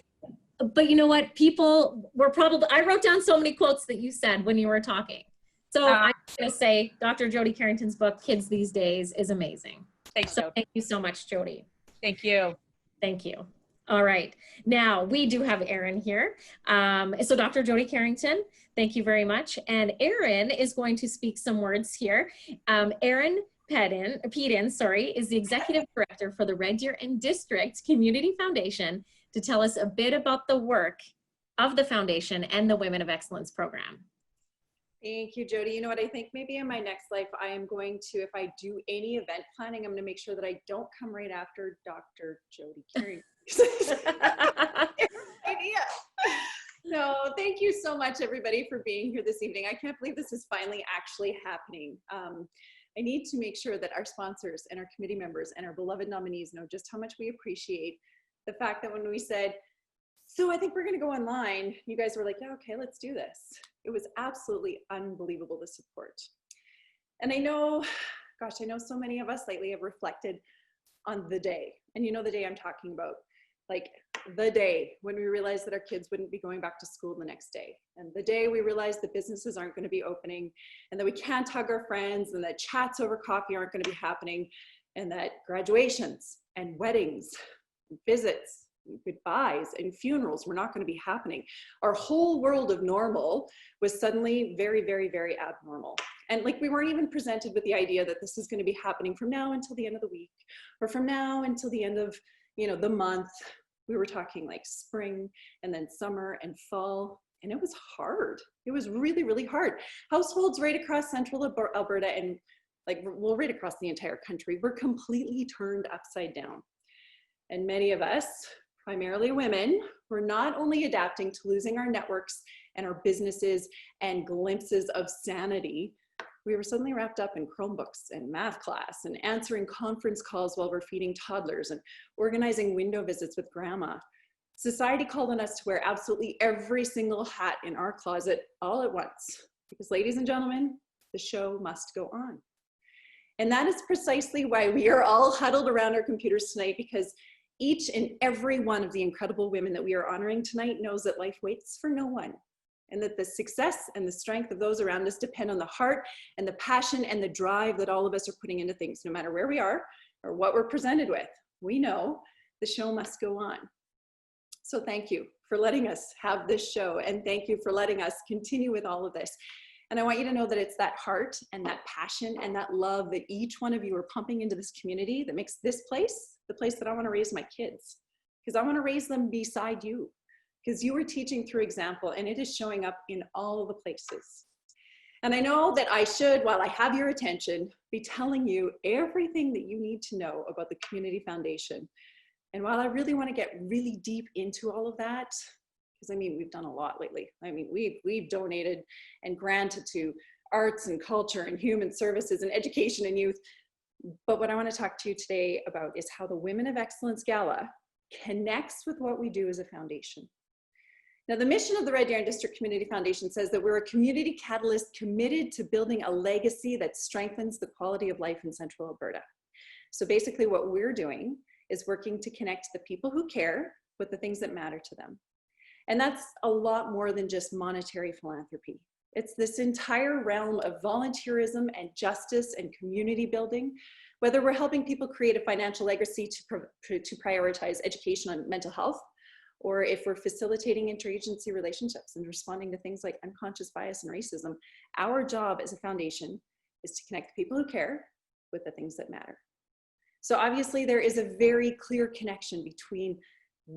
but you know what? People were probably, I wrote down so many quotes that you said when you were talking. So I'm going to say Dr. Jody Carrington's book, Kids These Days, is amazing. Thanks, so thank you so much, Jody. Thank you. Thank you. All right. Now we do have Aaron here. So Dr. Jody Carrington, thank you very much. And Aaron is going to speak some words here. Aaron Peden, is the Executive Director for the Red Deer and District Community Foundation, to tell us a bit about the work of the foundation and the Women of Excellence program. Thank you, Jody. You know what, I think maybe in my next life, I am going to, if I do any event planning, I'm going to make sure that I don't come right after Dr. Jody Carrington. Idea. No, thank you so much, everybody, for being here this evening. I can't believe this is finally actually happening. I need to make sure that our sponsors and our committee members and our beloved nominees know just how much we appreciate the fact that when we said, so I think we're going to go online, you guys were like, yeah, okay, let's do this. It was absolutely unbelievable, the support. And I know, gosh, I know so many of us lately have reflected on the day. And you know the day I'm talking about, like the day when we realized that our kids wouldn't be going back to school the next day. And the day we realized that businesses aren't going to be opening and that we can't hug our friends and that chats over coffee aren't going to be happening and that graduations and weddings, visits, goodbyes, and funerals were not going to be happening. Our whole world of normal was suddenly very, very, very abnormal. And like we weren't even presented with the idea that this is going to be happening from now until the end of the week or from now until the end of, you know, the month. We were talking like spring and then summer and fall. And it was hard. It was really, really hard. Households right across central Alberta and like, well, right across the entire country were completely turned upside down. And many of us, primarily women, were not only adapting to losing our networks and our businesses and glimpses of sanity, we were suddenly wrapped up in Chromebooks and math class and answering conference calls while we're feeding toddlers and organizing window visits with grandma. Society called on us to wear absolutely every single hat in our closet all at once, because ladies and gentlemen, the show must go on. And that is precisely why we are all huddled around our computers tonight, because each and every one of the incredible women that we are honoring tonight knows that life waits for no one, and that the success and the strength of those around us depend on the heart and the passion and the drive that all of us are putting into things, no matter where we are or what we're presented with. We know the show must go on. So thank you for letting us have this show, and thank you for letting us continue with all of this. And I want you to know that it's that heart and that passion and that love that each one of you are pumping into this community that makes this place the place that I want to raise my kids, because I want to raise them beside you, because you are teaching through example, and it is showing up in all the places. And I know that I should, while I have your attention, be telling you everything that you need to know about the Community Foundation. And while I really want to get really deep into all of that, because I mean, we've done a lot lately. I mean, we've donated and granted to arts and culture and human services and education and youth. But what I want to talk to you today about is how the Women of Excellence Gala connects with what we do as a foundation. Now, the mission of the Red Deer and District Community Foundation says that we're a community catalyst committed to building a legacy that strengthens the quality of life in Central Alberta. So basically what we're doing is working to connect the people who care with the things that matter to them. And that's a lot more than just monetary philanthropy. It's this entire realm of volunteerism and justice and community building, whether we're helping people create a financial legacy to prioritize education and mental health, or if we're facilitating interagency relationships and responding to things like unconscious bias and racism. Our job as a foundation is to connect the people who care with the things that matter. So obviously there is a very clear connection between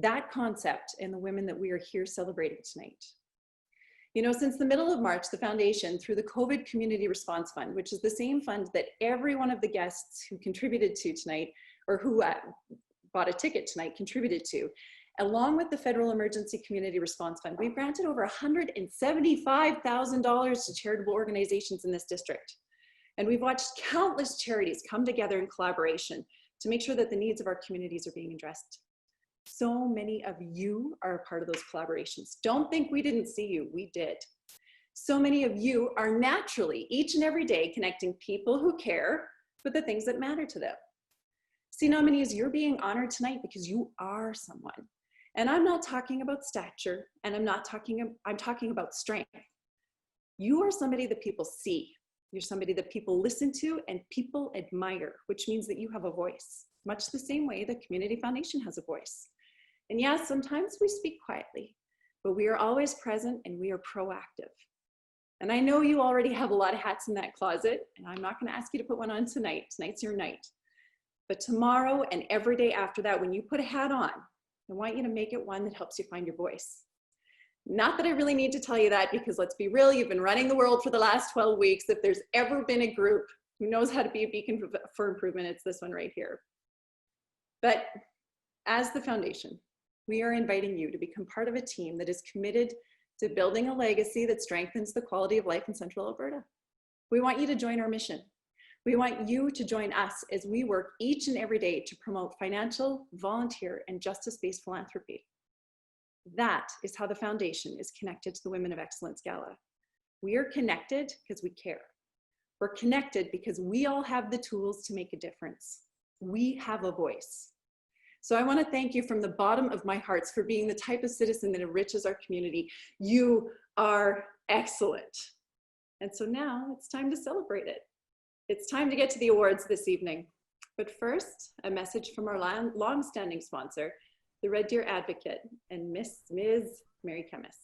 that concept and the women that we are here celebrating tonight. You know, since the middle of March, the foundation, through the COVID Community Response Fund, which is the same fund that every one of the guests who contributed to tonight, or who bought a ticket tonight contributed to, along with the Federal Emergency Community Response Fund, we've granted over $175,000 to charitable organizations in this district. And we've watched countless charities come together in collaboration to make sure that the needs of our communities are being addressed. So many of you are a part of those collaborations. Don't think we didn't see you, we did. So many of you are naturally, each and every day, connecting people who care with the things that matter to them. See, nominees, you're being honored tonight because you are someone. And I'm not talking about stature, and I'm talking about strength. You are somebody that people see. You're somebody that people listen to and people admire, which means that you have a voice, much the same way the Community Foundation has a voice. And yes, sometimes we speak quietly, but we are always present and we are proactive. And I know you already have a lot of hats in that closet, and I'm not going to ask you to put one on tonight. Tonight's your night. But tomorrow and every day after that, when you put a hat on, I want you to make it one that helps you find your voice. Not that I really need to tell you that, because let's be real, you've been running the world for the last 12 weeks. If there's ever been a group who knows how to be a beacon for improvement, it's this one right here. But as the foundation, we are inviting you to become part of a team that is committed to building a legacy that strengthens the quality of life in Central Alberta. We want you to join our mission. We want you to join us as we work each and every day to promote financial, volunteer, and justice-based philanthropy. That is how the foundation is connected to the Women of Excellence Gala. We are connected because we care. We're connected because we all have the tools to make a difference. We have a voice. So I want to thank you from the bottom of my heart for being the type of citizen that enriches our community. You are excellent. And so now it's time to celebrate it. It's time to get to the awards this evening. But first, a message from our long-standing sponsor, the Red Deer Advocate, and Ms. Mary Kemmis.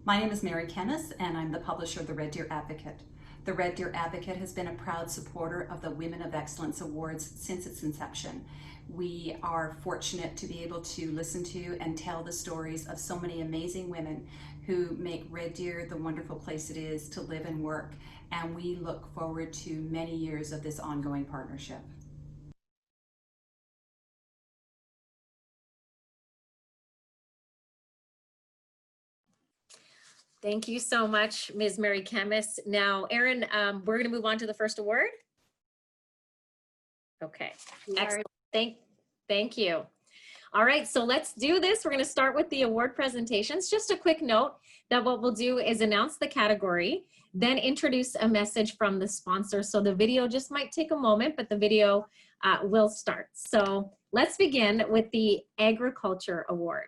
My name is Mary Kemmis, and I'm the publisher of the Red Deer Advocate. The Red Deer Advocate has been a proud supporter of the Women of Excellence Awards since its inception. We are fortunate to be able to listen to and tell the stories of so many amazing women who make Red Deer the wonderful place it is to live and work, and we look forward to many years of this ongoing partnership. Thank you so much, Ms. Mary Kemmis. Now, Erin, we're going to move on to the first award. Okay, excellent. Thank you. All right, so let's do this. We're going to start with the award presentations. Just a quick note that what we'll do is announce the category. then introduce a message from the sponsor. So the video just might take a moment, but the video will start. So let's begin with the Agriculture Award.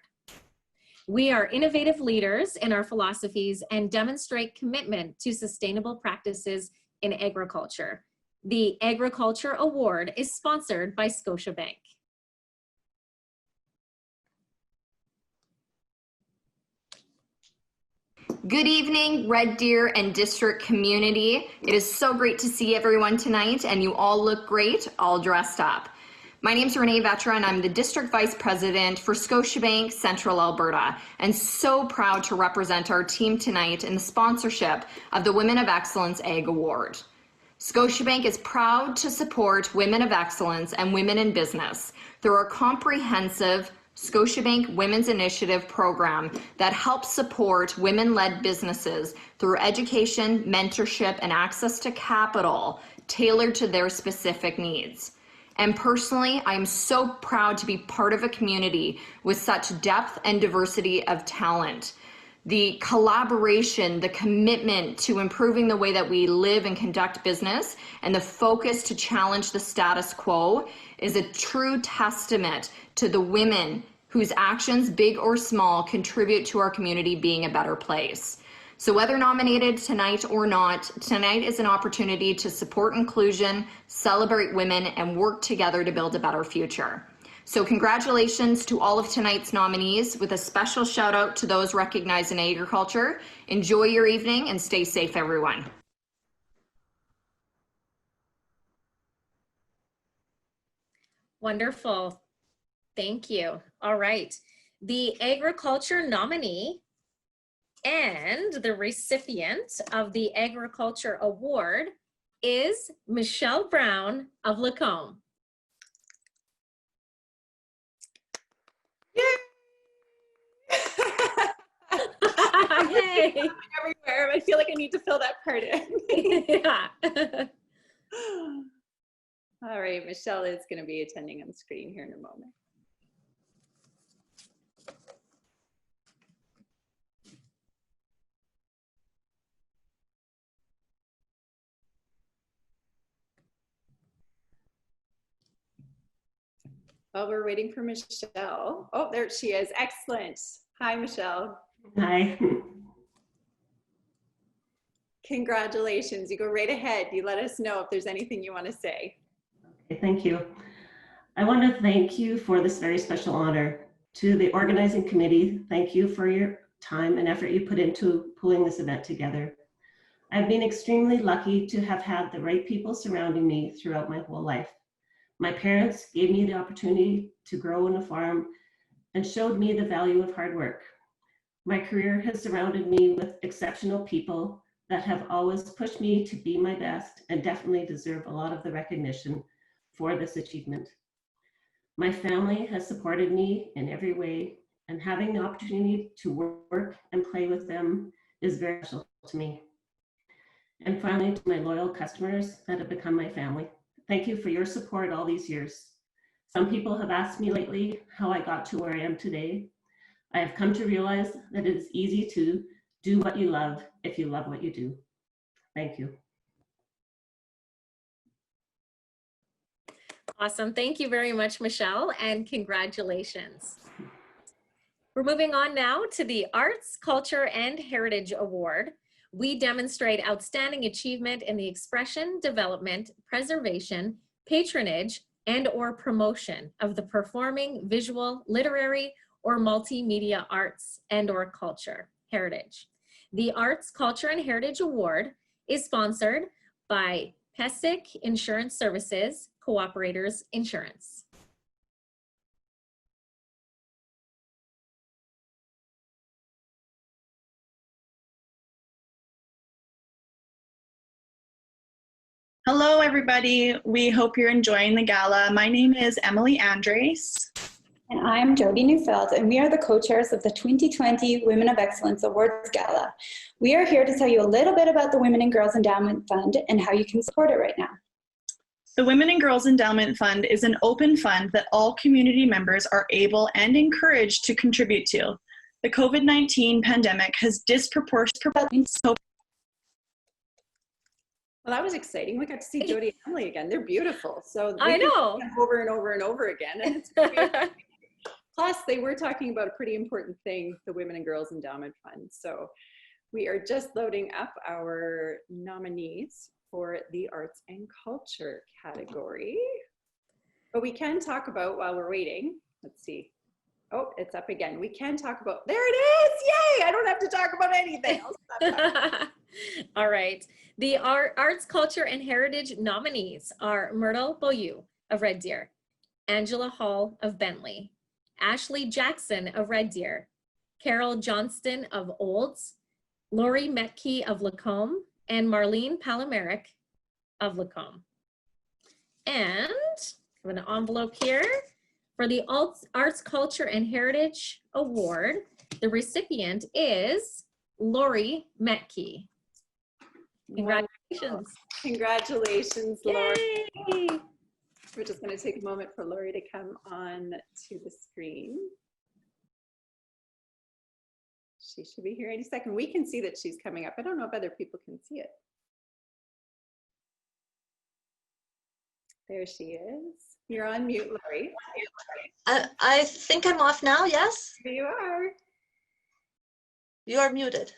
We are innovative leaders in our philosophies and demonstrate commitment to sustainable practices in agriculture. The Agriculture Award is sponsored by Scotiabank. Good evening, Red Deer and District community. It is so great to see everyone tonight, and you all look great, all dressed up. My name is Renee Vetra, and I'm the District Vice President for Scotiabank Central Alberta, and so proud to represent our team tonight in the sponsorship of the Women of Excellence Ag Award. Scotiabank is proud to support Women of Excellence and women in business through our comprehensive Scotiabank Women's Initiative program that helps support women-led businesses through education, mentorship, and access to capital tailored to their specific needs. And personally, I'm so proud to be part of a community with such depth and diversity of talent. The collaboration, the commitment to improving the way that we live and conduct business, and the focus to challenge the status quo is a true testament to the women whose actions, big or small, contribute to our community being a better place. So whether nominated tonight or not, tonight is an opportunity to support inclusion, celebrate women, and work together to build a better future. So congratulations to all of tonight's nominees, with a special shout out to those recognized in agriculture. Enjoy your evening and stay safe, everyone. Wonderful. Thank you. All right. The agriculture nominee and the recipient of the Agriculture Award is Michelle Brown of Lacombe. Yay! Everywhere. I feel like I need to fill that part in. Yeah. All right, Michelle is going to be attending on screen here in a moment. While we're waiting for Michelle. Oh, there she is. Excellent. Hi, Michelle. Hi. Congratulations. You go right ahead. You let us know if there's anything you want to say. Okay, thank you. I want to thank you for this very special honor. To the organizing committee, thank you for your time and effort you put into pulling this event together. I've been extremely lucky to have had the right people surrounding me throughout my whole life. My parents gave me the opportunity to grow on a farm and showed me the value of hard work. My career has surrounded me with exceptional people that have always pushed me to be my best and definitely deserve a lot of the recognition for this achievement. My family has supported me in every way, and having the opportunity to work and play with them is very special to me. And finally, to my loyal customers that have become my family, thank you for your support all these years. Some people have asked me lately how I got to where I am today. I have come to realize that it is easy to do what you love if you love what you do. Thank you. Awesome. Thank you very much, Michelle, and congratulations. We're moving on now to the Arts, Culture, and Heritage Award. We demonstrate outstanding achievement in the expression, development, preservation, patronage, and/or promotion of the performing, visual, literary, or multimedia arts and/or culture heritage. The Arts, Culture, and Heritage Award is sponsored by PESIC Insurance Services, Cooperators Insurance. Hello, everybody. We hope you're enjoying the gala. My name is Emily Andres. And I'm Jody Neufeld, and we are the co-chairs of the 2020 Women of Excellence Awards Gala. We are here to tell you a little bit about the Women and Girls Endowment Fund and how you can support it right now. The Women and Girls Endowment Fund is an open fund that all community members are able and encouraged to contribute to. The COVID-19 pandemic has disproportionately Well, that was exciting. We got to see Jody and Emily again. They're beautiful. So I know. over and over and over again. And it's great. Plus, they were talking about a pretty important thing, the Women and Girls Endowment Fund. So we are just loading up our nominees for the arts and culture category. But we can talk about, while we're waiting, let's see. Oh, it's up again. We can talk about, there it is. Yay. I don't have to talk about anything else. All right. The Arts, Culture, and Heritage nominees are Myrtle Beaulieu of Red Deer, Angela Hall of Bentley, Ashley Jackson of Red Deer, Carol Johnston of Olds, Lori Metke of Lacombe, and Marlene Palamaric of Lacombe. And I have an envelope here. For the Arts, Culture, and Heritage Award, the recipient is Lori Metke. Congratulations. Wow. Congratulations, Lori. Yay. We're just going to take a moment for Lori to come on to the screen. She should be here any second. We can see that she's coming up. I don't know if other people can see it. There she is. You're on mute, Lori. I think I'm off now, yes? Here you are. You are muted.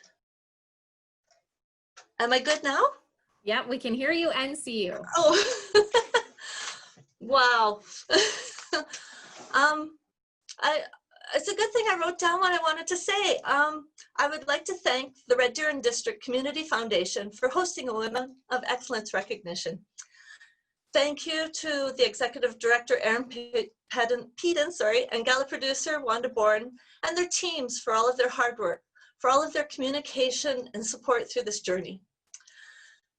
Am I good now? Yeah, we can hear you and see you. Oh, wow. It's a good thing I wrote down what I wanted to say. I would like to thank the Red Deer and District Community Foundation for hosting a Women of Excellence recognition. Thank you to the Executive Director, Erin Peden, and Gala producer, Wanda Bourne, and their teams for all of their hard work, for all of their communication and support through this journey.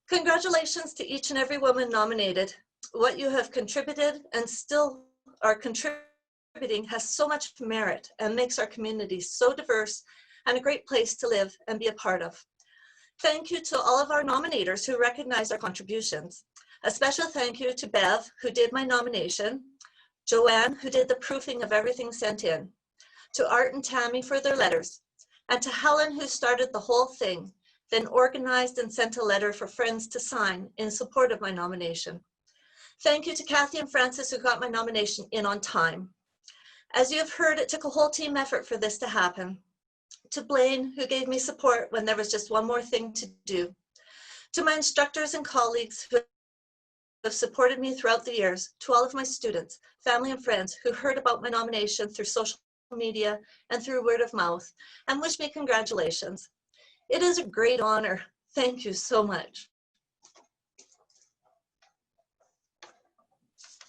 Congratulations to each and every woman nominated. What you have contributed and still are contributing has so much merit and makes our community so diverse and a great place to live and be a part of. Thank you to all of our nominators who recognize our contributions. A special thank you to Bev, who did my nomination, Joanne, who did the proofing of everything sent in, to Art and Tammy for their letters, and to Helen, who started the whole thing, then organized and sent a letter for friends to sign in support of my nomination. Thank you to Kathy and Francis, who got my nomination in on time. As you have heard, it took a whole team effort for this to happen. To Blaine, who gave me support when there was just one more thing to do. To my instructors and colleagues who have supported me throughout the years, to all of my students, family and friends who heard about my nomination through social media and through word of mouth and wish me congratulations. It is a great honor. Thank you so much.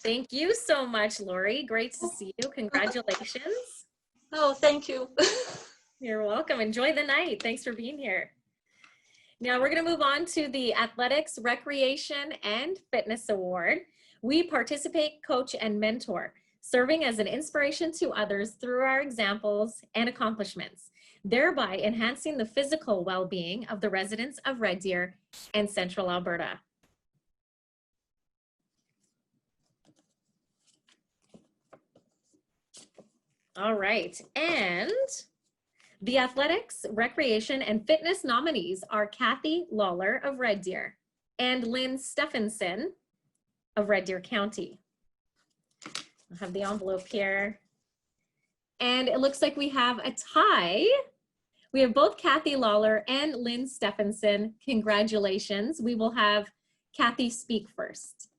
Thank you so much, Lori. Great to see you. Congratulations. Oh, thank you. You're welcome. Enjoy the night. Thanks for being here. Now we're going to move on to the Athletics, Recreation, and Fitness Award. We participate, coach, and mentor, serving as an inspiration to others through our examples and accomplishments, thereby enhancing the physical well-being of the residents of Red Deer and Central Alberta. All right, and the Athletics, Recreation, and Fitness nominees are Kathy Lawler of Red Deer and Lynn Stephenson of Red Deer County. I have the envelope here. And it looks like we have a tie. We have both Kathy Lawler and Lynn Stephenson. Congratulations. We will have Kathy speak first.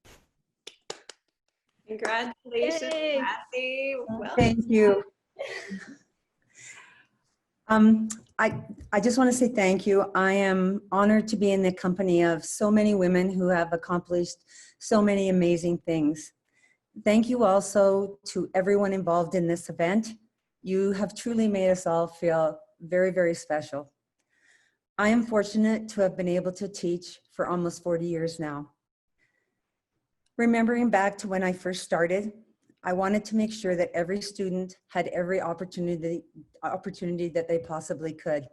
Congratulations, Yay. Kathy. Well, thank you. I just want to say thank you. I am honored to be in the company of so many women who have accomplished so many amazing things. Thank you also to everyone involved in this event. You have truly made us all feel very, very special. I am fortunate to have been able to teach for almost 40 years now. Remembering back to when I first started, I wanted to make sure that every student had every opportunity that they possibly could.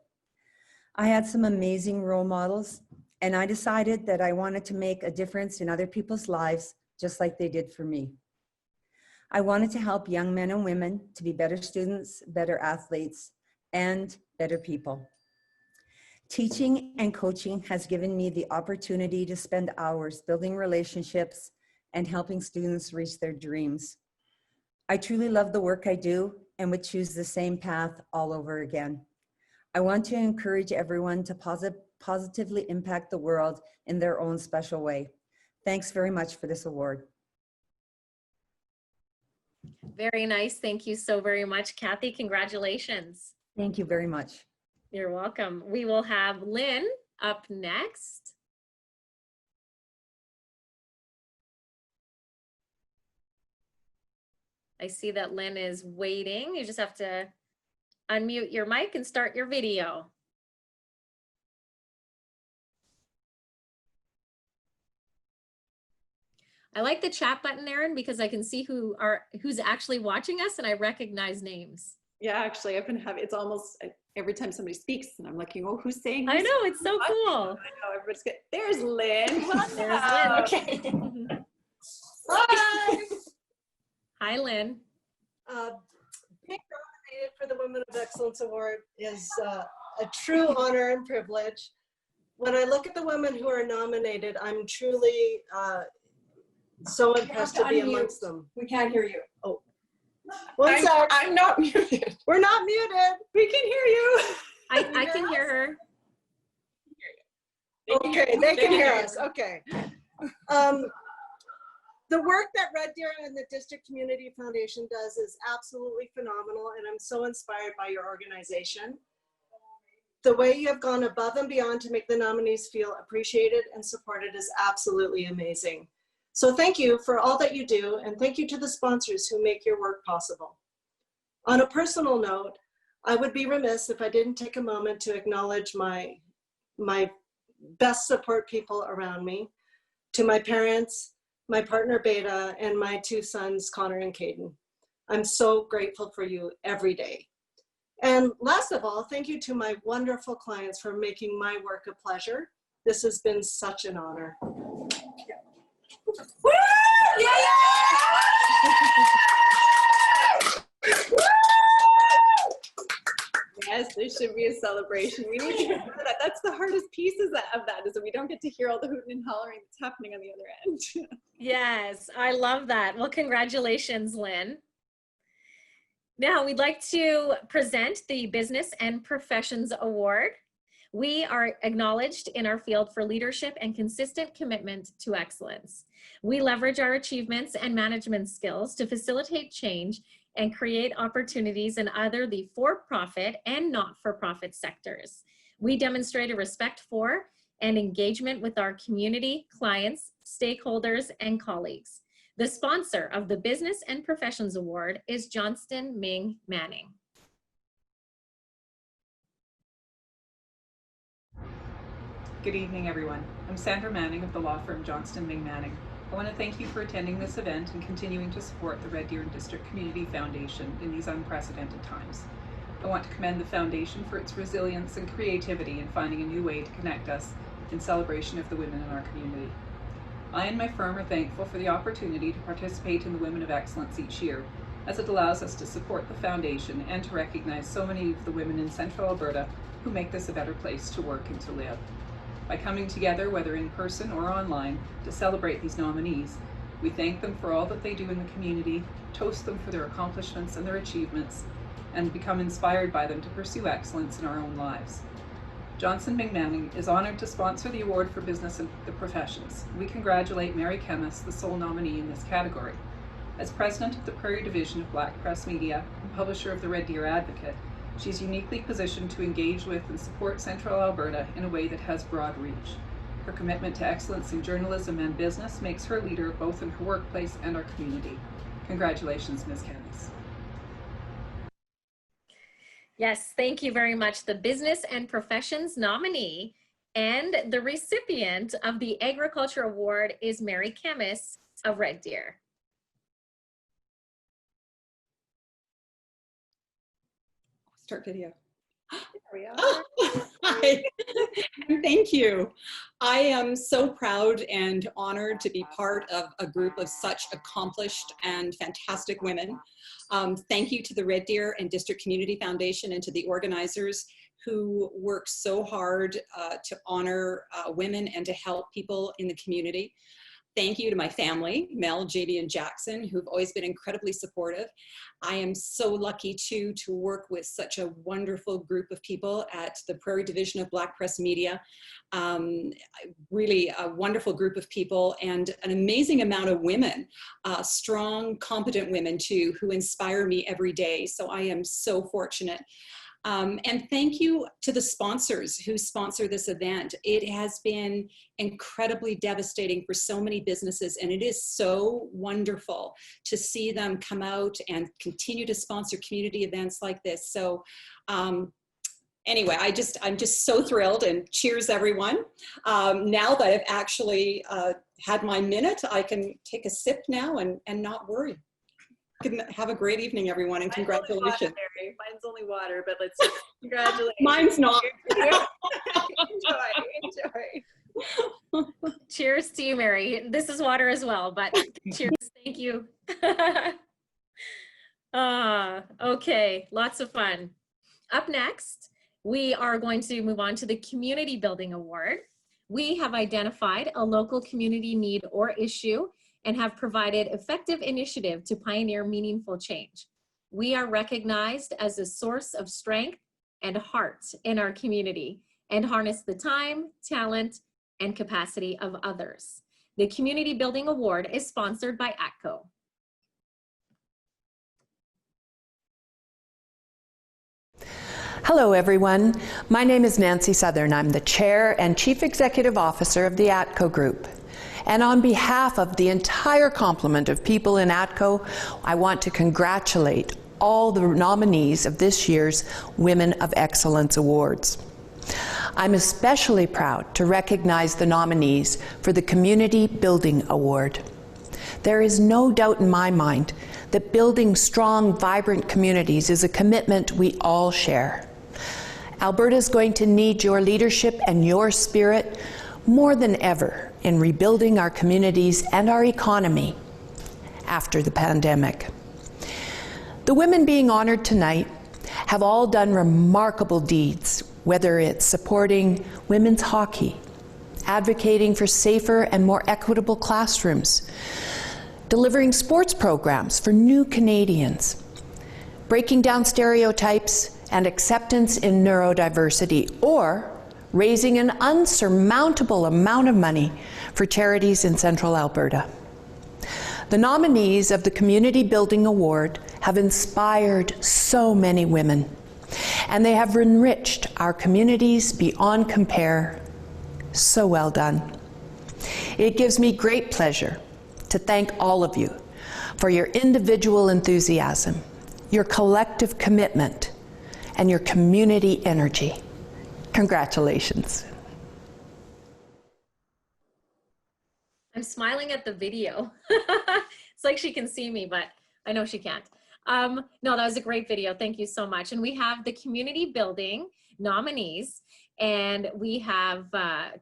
I had some amazing role models, and I decided that I wanted to make a difference in other people's lives, just like they did for me. I wanted to help young men and women to be better students, better athletes, and better people. Teaching and coaching has given me the opportunity to spend hours building relationships and helping students reach their dreams. I truly love the work I do and would choose the same path all over again. I want to encourage everyone to positively impact the world in their own special way. Thanks very much for this award. Very nice. Thank you so very much, Kathy. Congratulations. Thank you very much. You're welcome. We will have Lynn up next. I see that Lynn is waiting. You just have to unmute your mic and start your video. I like the chat button, Erin, because I can see who's actually watching us and I recognize names. Yeah, actually, I've been having, it's almost every time somebody speaks and I'm looking, oh, who's saying I know, it's so cool. I know, everybody's good. There's Lynn. There's Lynn. Okay. Hi. Hi, Lynn. Being nominated for the Women of Excellence Award is a true honor and privilege. When I look at the women who are nominated, I'm truly so impressed to be amongst them. We can't hear you. Oh, one sec. I'm not muted. We're not muted. We can hear you. I can hear her. Okay, they can hear us. Okay. The work that Red Deer and the District Community Foundation does is absolutely phenomenal, and I'm so inspired by your organization. The way you have gone above and beyond to make the nominees feel appreciated and supported is absolutely amazing. So thank you for all that you do, and thank you to the sponsors who make your work possible. On a personal note, I would be remiss if I didn't take a moment to acknowledge my best support people around me, to my parents, my partner Beta, and my two sons, Connor and Caden. I'm so grateful for you every day. And last of all, thank you to my wonderful clients for making my work a pleasure. This has been such an honor. Woo! Yeah! Yes, there should be a celebration. We need to get that. That's the hardest pieces of that, is that we don't get to hear all the hooting and hollering that's happening on the other end. Yes, I love that. Well, congratulations, Lynn. Now we'd like to present the Business and Professions Award. We are acknowledged in our field for leadership and consistent commitment to excellence. We leverage our achievements and management skills to facilitate change and create opportunities in either the for-profit and not-for-profit sectors. We demonstrate a respect for and engagement with our community, clients, stakeholders, and colleagues. The sponsor of the Business and Professions Award is Johnston Ming Manning. Good evening, everyone. I'm Sandra Manning of the law firm Johnston Ming Manning. I want to thank you for attending this event and continuing to support the Red Deer and District Community Foundation in these unprecedented times. I want to commend the foundation for its resilience and creativity in finding a new way to connect us in celebration of the women in our community. I and my firm are thankful for the opportunity to participate in the Women of Excellence each year, as it allows us to support the foundation and to recognize so many of the women in Central Alberta who make this a better place to work and to live. By coming together, whether in person or online, to celebrate these nominees, we thank them for all that they do in the community, toast them for their accomplishments and their achievements, and become inspired by them to pursue excellence in our own lives. Johnston Ming Manning is honored to sponsor the Award for Business and the Professions. We congratulate Mary Kemmis, the sole nominee in this category. As president of the Prairie Division of Black Press Media and publisher of the Red Deer Advocate, she's uniquely positioned to engage with and support Central Alberta in a way that has broad reach. Her commitment to excellence in journalism and business makes her a leader both in her workplace and our community. Congratulations, Ms. Kemmis. Yes, thank you very much. The Business and Professions nominee and the recipient of the Agriculture Award is Mary Kemmis of Red Deer. Start video. we are. Hi. Thank you. I am so proud and honored to be part of a group of such accomplished and fantastic women. Thank you to the Red Deer and District Community Foundation and to the organizers who work so hard to honor women and to help people in the community. Thank you to my family, Mel, JD, and Jackson, who've always been incredibly supportive. I am so lucky too to work with such a wonderful group of people at the Prairie Division of Black Press Media. Really a wonderful group of people and an amazing amount of women, strong, competent women too, who inspire me every day. So I am so fortunate. And thank you to the sponsors who sponsor this event. It has been incredibly devastating for so many businesses, and it is so wonderful to see them come out and continue to sponsor community events like this. So anyway, I'm just so thrilled, and cheers everyone. Now that I've actually had my minute, I can take a sip now and not worry. Have a great evening, everyone, and congratulations. Mine's only water, but let's congratulate. Mine's not. Enjoy. Cheers to you, Mary. This is water as well, but cheers. Thank you. Okay, lots of fun. Up next, we are going to move on to the Community Building Award. We have identified a local community need or issue and have provided effective initiative to pioneer meaningful change. We are recognized as a source of strength and heart in our community and harness the time, talent, and capacity of others. The Community Building Award is sponsored by ATCO. Hello everyone, my name is Nancy Southern. I'm the Chair and Chief Executive Officer of the ATCO Group. And on behalf of the entire complement of people in ATCO, I want to congratulate all the nominees of this year's Women of Excellence Awards. I'm especially proud to recognize the nominees for the Community Building Award. There is no doubt in my mind that building strong, vibrant communities is a commitment we all share. Alberta is going to need your leadership and your spirit more than ever in rebuilding our communities and our economy after the pandemic. The women being honored tonight have all done remarkable deeds, whether it's supporting women's hockey, advocating for safer and more equitable classrooms, delivering sports programs for new Canadians, breaking down stereotypes and acceptance in neurodiversity, or raising an unsurmountable amount of money for charities in Central Alberta. The nominees of the Community Building Award have inspired so many women, and they have enriched our communities beyond compare. So well done. It gives me great pleasure to thank all of you for your individual enthusiasm, your collective commitment, and your community energy. Congratulations. I'm smiling at the video. It's like she can see me, but I know she can't. No, that was a great video. Thank you so much. And we have the community building nominees, and we have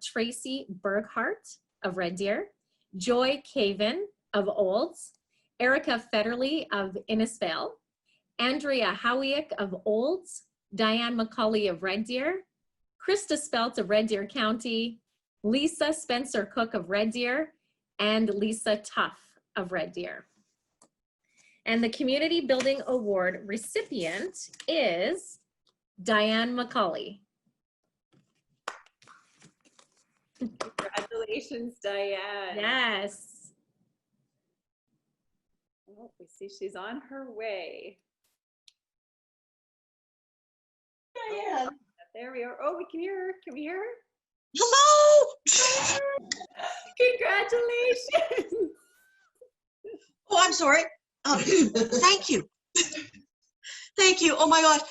Tracy Berghart of Red Deer, Joy Caven of Olds, Erica Federley of Innisfail, Andrea Howiak of Olds, Diane McCauley of Red Deer, Krista Spelt of Red Deer County, Lisa Spencer Cook of Red Deer, and Lisa Tuff of Red Deer. And the Community Building Award recipient is Diane McCauley. Congratulations, Diane. Yes. Oh, we see she's on her way. Diane. Oh, there we are. Oh, we can hear her. Can we hear her? Hello! Congratulations! Oh, I'm sorry. Thank you. Thank you. Oh my gosh.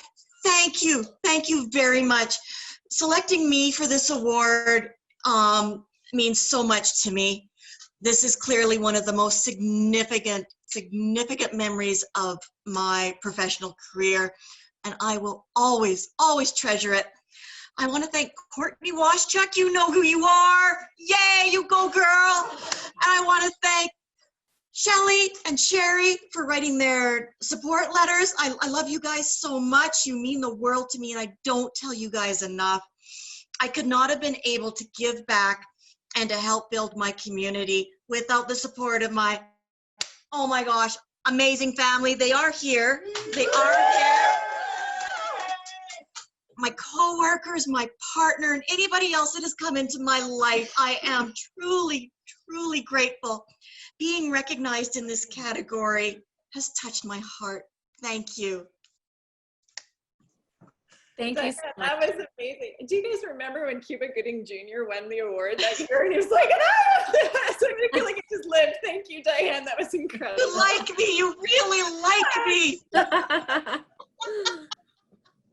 Thank you. Thank you very much. Selecting me for this award means so much to me. This is clearly one of the most significant memories of my professional career. and I will always, always treasure it. I want to thank Courtney Washchuk. You know who you are. Yay, you go, girl. And I want to thank Shelley and Sherry for writing their support letters. I love you guys so much. You mean the world to me, and I don't tell you guys enough. I could not have been able to give back and to help build my community without the support of my, oh my gosh, amazing family. They are here. They are here. My coworkers, my partner, and anybody else that has come into my life. I am truly, truly grateful. Being recognized in this category has touched my heart. Thank you. Thank you so much. That was amazing. Do you guys remember when Cuba Gooding Jr. won the award that year? And he was like, ah! So I feel like it just lived. Thank you, Diane. That was incredible. You like me. You really like me.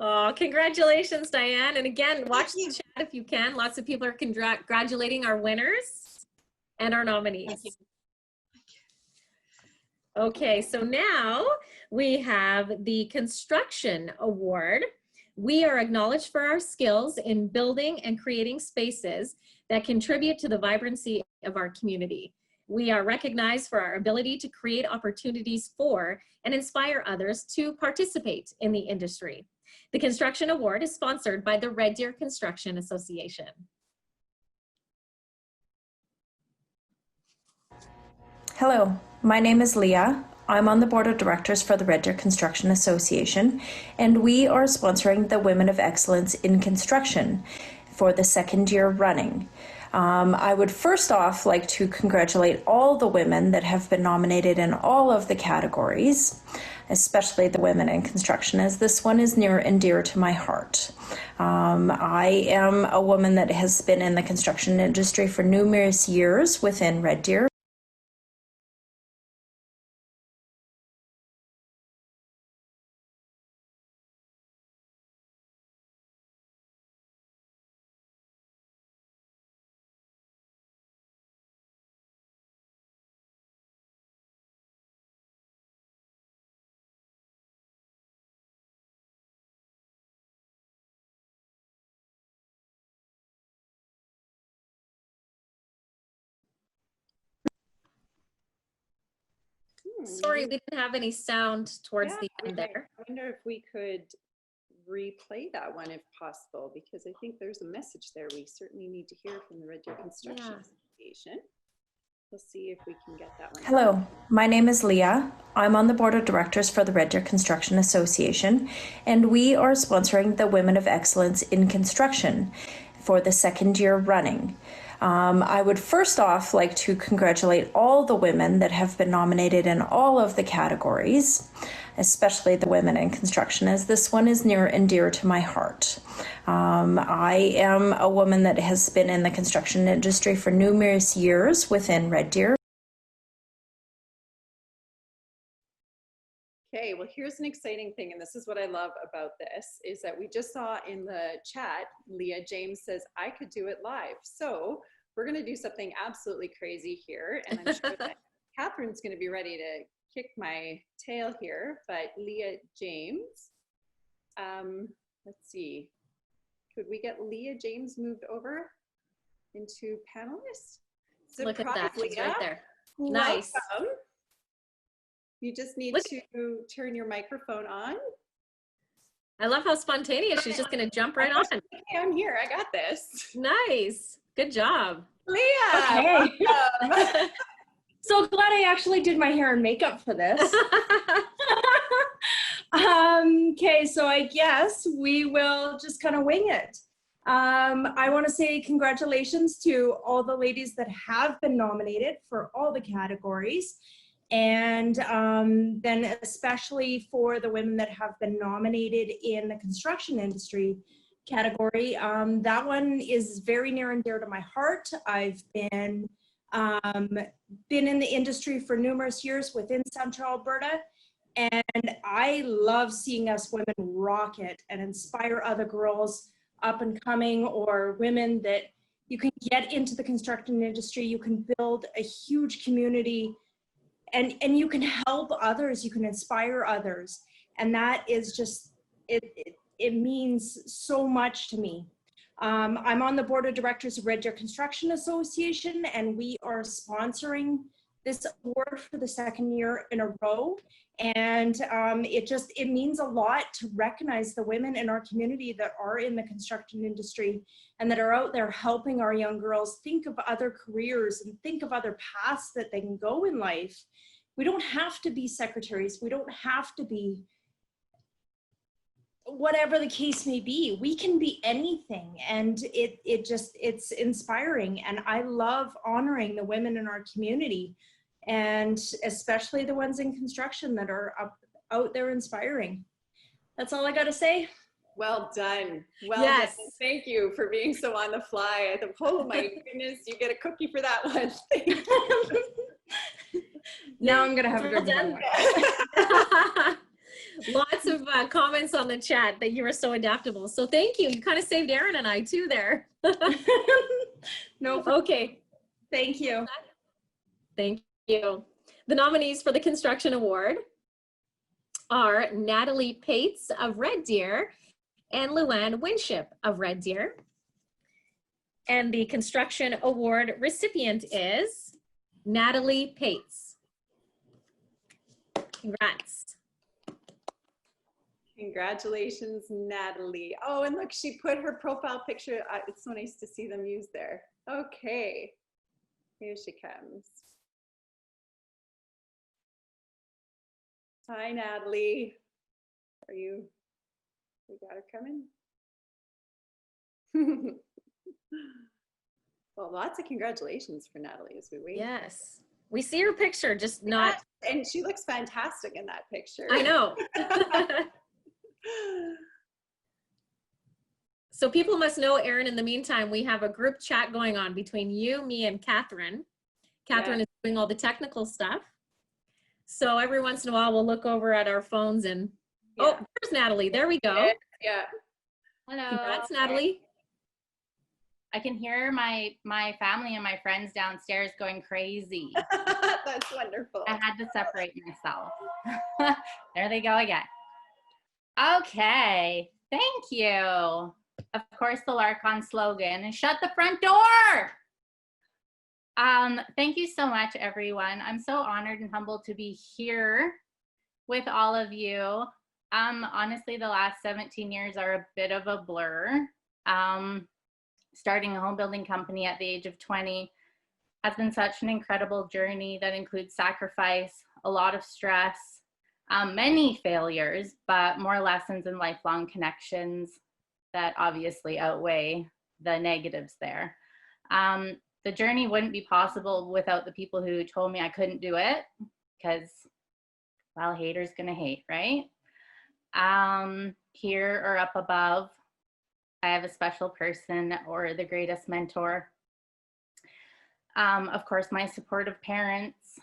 Oh, congratulations, Diane. And again, watch the chat if you can. Lots of people are congratulating our winners and our nominees. Okay, so now we have the Construction Award. We are acknowledged for our skills in building and creating spaces that contribute to the vibrancy of our community. We are recognized for our ability to create opportunities for and inspire others to participate in the industry. The Construction Award is sponsored by the Red Deer Construction Association. Hello, my name is Leah. I'm on the board of directors for the Red Deer Construction Association, and we are sponsoring the Women of Excellence in Construction for the second year running. I would first off like to congratulate all the women that have been nominated in all of the categories, especially the women in construction, as this one is near and dear to my heart. I am a woman that has been in the construction industry for numerous years within Red Deer. Sorry, we didn't have any sound towards the end there. I wonder if we could replay that one if possible, because I think there's a message there we certainly need to hear from the Red Deer Construction Association. We'll see if we can get that one. Hello, my name is Leah. I'm on the board of directors for the Red Deer Construction Association, and we are sponsoring the Women of Excellence in Construction for the second year running. I would first off like to congratulate all the women that have been nominated in all of the categories, especially the women in construction, as this one is near and dear to my heart. I am a woman that has been in the construction industry for numerous years within Red Deer. Okay, well, here's an exciting thing, and this is what I love about this, is that we just saw in the chat, Leah James says, I could do it live. So we're gonna do something absolutely crazy here, and I'm sure that Catherine's gonna be ready to kick my tail here, but Leah James, let's see, could we get Leah James moved over into panelist? Look at that, she's right there. Welcome. Nice. You just need to turn your microphone on. I love how spontaneous. She's just going to jump right on. Okay, I'm here. I got this. Nice. Good job. Leah. Okay. So glad I actually did my hair and makeup for this. Okay, so I guess we will just kind of wing it. I want to say congratulations to all the ladies that have been nominated for all the categories. And then especially for the women that have been nominated in the construction industry category. That one is very near and dear to my heart. I've been in the industry for numerous years within Central Alberta, and I love seeing us women rock it and inspire other girls up and coming, or women that you can get into the construction industry, you can build a huge community, and you can help others, you can inspire others. And that is just it means so much to me. I'm on the board of directors of Red Deer Construction Association, and we are sponsoring this award for the second year in a row. And it means a lot to recognize the women in our community that are in the construction industry and that are out there helping our young girls think of other careers and think of other paths that they can go in life. We don't have to be secretaries. We don't have to be whatever the case may be. We can be anything, and it's inspiring. And I love honoring the women in our community, and especially the ones in construction that are out there inspiring. That's all I got to say. Well done. Well Yes. done. Thank you for being so on the fly. I thought, oh my goodness, you get a cookie for that one. Thank you. Now I'm gonna have a Well good done. one. Lots of comments on the chat that you were so adaptable. So thank you. You kind of saved Aaron and I too there. No. Okay. Thank you. Thank you. The nominees for the Construction Award are Natalie Pates of Red Deer and Luann Winship of Red Deer. And the Construction Award recipient is Natalie Pates. Congrats. Congratulations, Natalie. Oh, and look, she put her profile picture. It's so nice to see them used there. Okay, here she comes. Hi, Natalie. Are you, we got her coming? Well, lots of congratulations for Natalie as we wait. Yes. We see her picture, just not. Yes, and she looks fantastic in that picture. I know. So people must know, Erin, in the meantime, we have a group chat going on between you, me, and Catherine. Catherine is doing all the technical stuff. So every once in a while, we'll look over at our phones and, oh, there's Natalie. There we go. Yeah. Hello. Congrats, Natalie. I can hear my family and my friends downstairs going crazy. That's wonderful. I had to separate myself. There they go again. Okay, thank you. Of course, the Larcon slogan is shut the front door. Thank you so much, everyone. I'm so honored and humbled to be here with all of you. Honestly, the last 17 years are a bit of a blur. Starting a home building company at the age of 20 has been such an incredible journey that includes sacrifice, a lot of stress, many failures, but more lessons and lifelong connections that obviously outweigh the negatives there. The journey wouldn't be possible without the people who told me I couldn't do it, because, well, haters gonna hate, right? Here or up above, I have a special person or the greatest mentor. Of course, my supportive parents,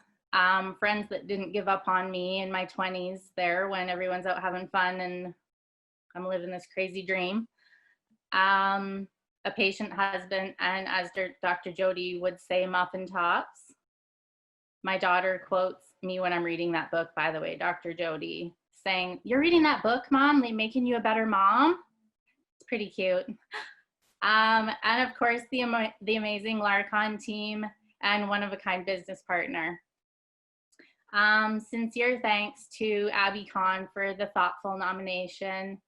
friends that didn't give up on me in my 20s there when everyone's out having fun and I'm living this crazy dream. A patient husband, and as Dr. Jody would say, muffin tops. My daughter quotes me when I'm reading that book, by the way, Dr. Jody, saying, "You're reading that book, Mom? They making you a better mom?" It's pretty cute. And of course, the amazing Larcon team and one-of-a-kind business partner. Sincere thanks to Abby Kahn for the thoughtful nomination,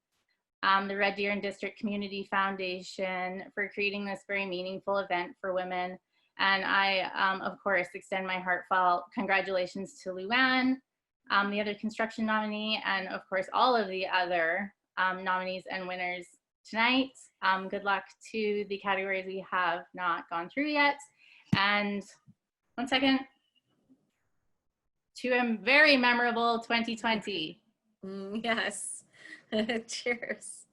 the Red Deer and District Community Foundation for creating this very meaningful event for women. And I, of course, extend my heartfelt congratulations to Luann, the other construction nominee, and of course, all of the other nominees and winners tonight. Good luck to the categories we have not gone through yet. And one second, to a very memorable 2020. Yes. Cheers.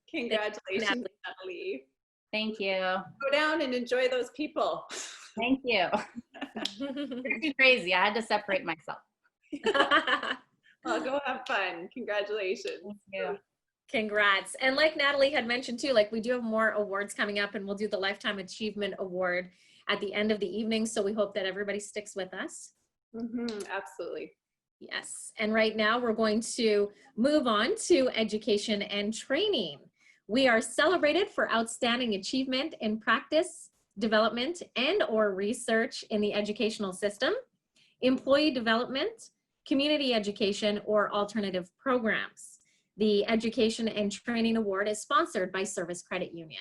Congratulations, Natalie. Thank you. Go down and enjoy those people. Thank you. Pretty crazy. I had to separate myself. Well, go have fun. Congratulations. Thank you. Congrats. And like Natalie had mentioned too, like we do have more awards coming up, and we'll do the Lifetime Achievement Award at the end of the evening. So we hope that everybody sticks with us. Absolutely. Yes, and right now we're going to move on to education and training. We are celebrated for outstanding achievement in practice, development, and/or research in the educational system, employee development, community education, or alternative programs. The Education and Training Award is sponsored by Service Credit Union.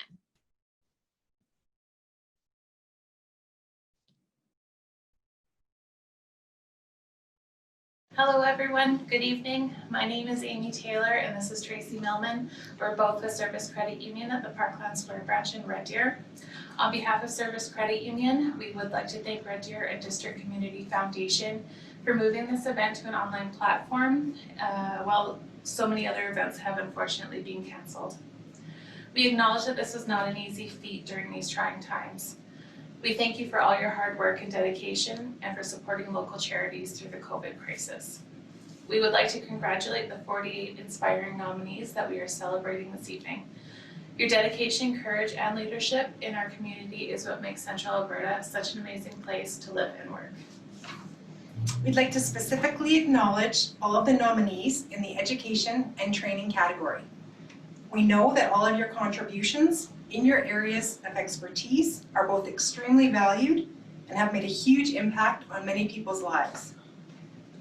Hello everyone, good evening. My name is Amy Taylor and this is Tracy Millman. We're both with Service Credit Union at the Parkland Square branch in Red Deer. On behalf of Service Credit Union, we would like to thank Red Deer and District Community Foundation for moving this event to an online platform while so many other events have unfortunately been canceled. We acknowledge that this was not an easy feat during these trying times. We thank you for all your hard work and dedication and for supporting local charities through the COVID crisis. We would like to congratulate the 48 inspiring nominees that we are celebrating this evening. Your dedication, courage, and leadership in our community is what makes Central Alberta such an amazing place to live and work. We'd like to specifically acknowledge all of the nominees in the education and training category. We know that all of your contributions in your areas of expertise are both extremely valued and have made a huge impact on many people's lives.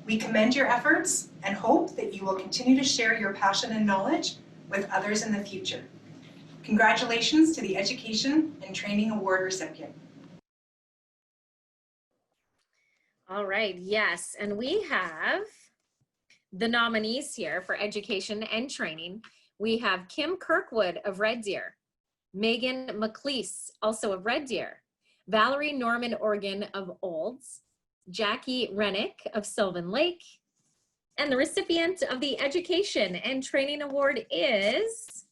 We commend your efforts and hope that you will continue to share your passion and knowledge with others in the future. Congratulations to the Education and Training Award recipient. All right, yes, and we have the nominees here for education and training. We have Kim Kirkwood of Red Deer, Megan McLeese, also of Red Deer, Valerie Norman Organ of Olds, Jackie Rennick of Sylvan Lake, and the recipient of the Education and Training Award is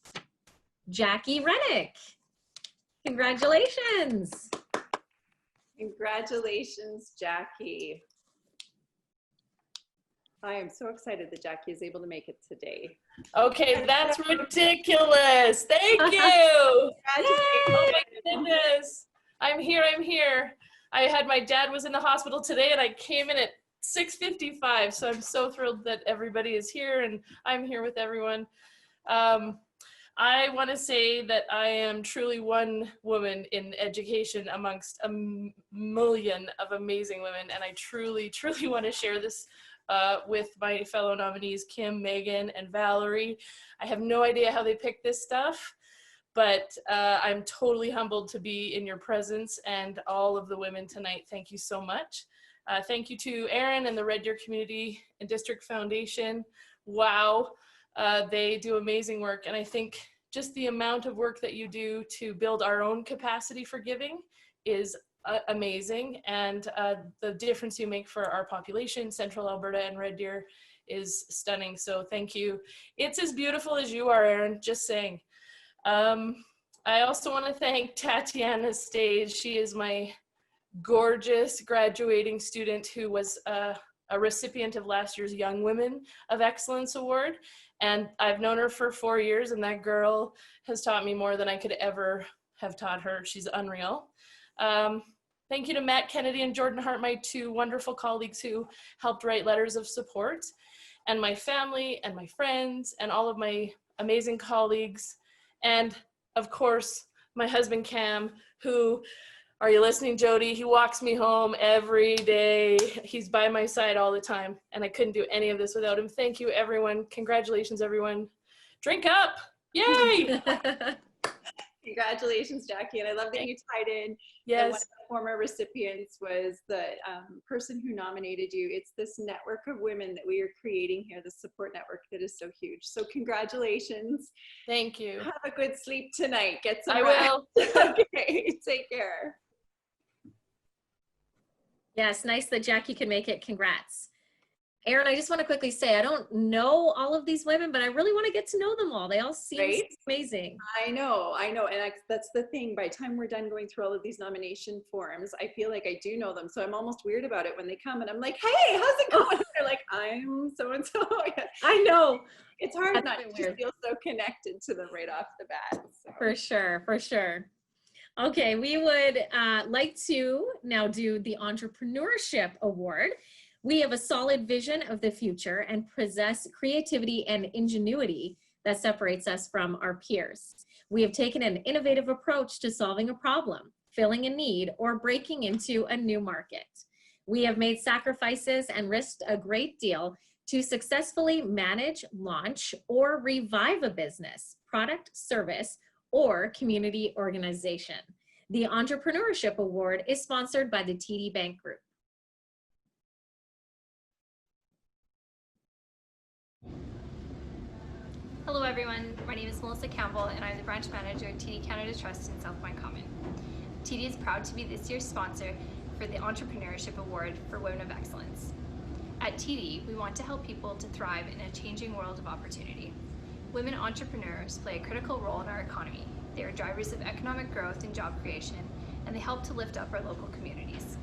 Jackie Rennick. Congratulations. Congratulations, Jackie. I am so excited that Jackie is able to make it today. Okay, that's ridiculous. Thank you. Oh my goodness. I'm here. My dad was in the hospital today and I came in at 6:55. So I'm so thrilled that everybody is here and I'm here with everyone. I want to say that I am truly one woman in education amongst a million of amazing women. And I truly, truly want to share this with my fellow nominees, Kim, Megan, and Valerie. I have no idea how they picked this stuff, but I'm totally humbled to be in your presence and all of the women tonight. Thank you so much. Thank you to Aaron and the Red Deer Community and District Foundation. Wow, they do amazing work. And I think just the amount of work that you do to build our own capacity for giving is amazing, and the difference you make for our population, Central Alberta and Red Deer, is stunning. So thank you. It's as beautiful as you are, Erin, just saying. I also want to thank Tatiana Stage. She is my gorgeous graduating student who was a recipient of last year's Young Women of Excellence Award, and I've known her for 4 years, and that girl has taught me more than I could ever have taught her. She's unreal. Thank you to Matt Kennedy and Jordan Hart, my two wonderful colleagues who helped write letters of support, and my family and my friends and all of my amazing colleagues. And of course, my husband Cam, who, are you listening, Jody? He walks me home every day. He's by my side all the time, and I couldn't do any of this without him. Thank you, everyone. Congratulations, everyone. Drink up. Yay! Congratulations, Jackie. And I love that you tied in. Yes. One of the former recipients was the person who nominated you. It's this network of women that we are creating here, the support network that is so huge. So congratulations. Thank you. Have a good sleep tonight. Get some I rest. will. Okay, take care. Yes, nice that Jackie could make it. Congrats. Erin, I just want to quickly say, I don't know all of these women, but I really want to get to know them all. They all seem amazing. I know. And that's the thing. By the time we're done going through all of these nomination forms, I feel like I do know them. So I'm almost weird about it when they come and I'm like, hey, how's it going? They're like, I'm so-and-so. I know. It's hard not to feel so connected to them right off the bat. So. For sure, for sure. Okay, we would like to now do the Entrepreneurship Award. We have a solid vision of the future and possess creativity and ingenuity that separates us from our peers. We have taken an innovative approach to solving a problem, filling a need, or breaking into a new market. We have made sacrifices and risked a great deal to successfully manage, launch, or revive a business, product, service, or community organization. The Entrepreneurship Award is sponsored by the TD Bank Group. Hello everyone, my name is Melissa Campbell and I'm the branch manager at TD Canada Trust in South Point Common. TD is proud to be this year's sponsor for the Entrepreneurship Award for Women of Excellence. At TD, we want to help people to thrive in a changing world of opportunity. Women entrepreneurs play a critical role in our economy. They are drivers of economic growth and job creation, and they help to lift up our local communities.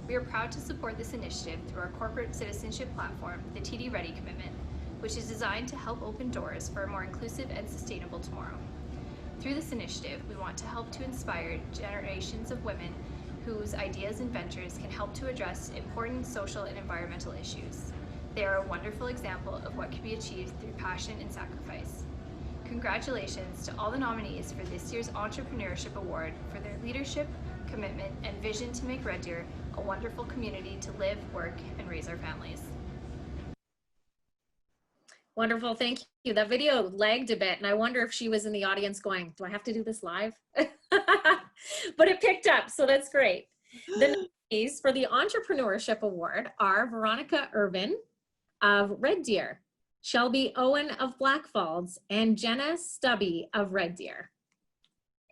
We are proud to support this initiative through our corporate citizenship platform, the TD Ready Commitment, which is designed to help open doors for a more inclusive and sustainable tomorrow. Through this initiative, we want to help to inspire generations of women whose ideas and ventures can help to address important social and environmental issues. They are a wonderful example of what can be achieved through passion and sacrifice. Congratulations to all the nominees for this year's Entrepreneurship Award for their leadership, commitment, and vision to make Red Deer a wonderful community to live, work, and raise our families. Wonderful, thank you. That video lagged a bit, and I wonder if she was in the audience going, do I have to do this live? But it picked up, so that's great. The nominees for the Entrepreneurship Award are Veronica Irvin of Red Deer, Shelby Owen of Blackfalds, and Jenna Stubby of Red Deer.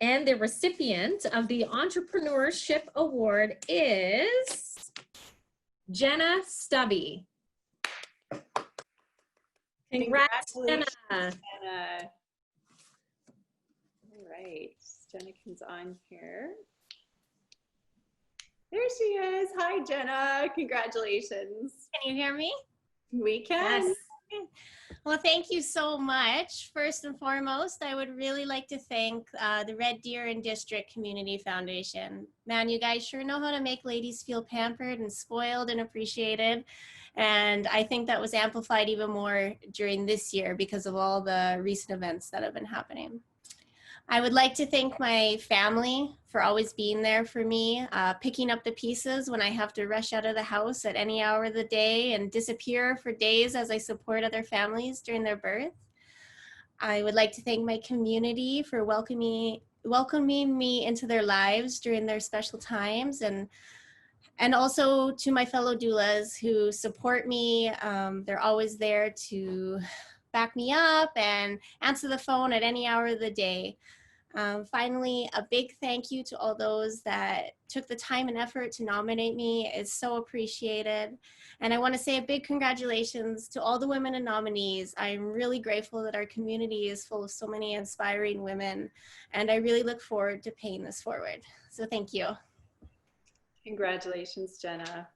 And the recipient of the Entrepreneurship Award is Jenna Stubby. Congrats, Jenna. Jenna. All right, Jenna comes on here. There she is. Hi, Jenna. Congratulations. Can you hear me? We can. Yes. Well, thank you so much. First and foremost, I would really like to thank the Red Deer and District Community Foundation. Man, you guys sure know how to make ladies feel pampered and spoiled and appreciated. And I think that was amplified even more during this year because of all the recent events that have been happening. I would like to thank my family for always being there for me, picking up the pieces when I have to rush out of the house at any hour of the day and disappear for days as I support other families during their birth. I would like to thank my community for welcoming me into their lives during their special times, and also to my fellow doulas who support me. They're always there to back me up and answer the phone at any hour of the day. Finally, a big thank you to all those that took the time and effort to nominate me. It's so appreciated. And I want to say a big congratulations to all the women and nominees. I'm really grateful that our community is full of so many inspiring women, and I really look forward to paying this forward. So thank you. Congratulations, Jenna.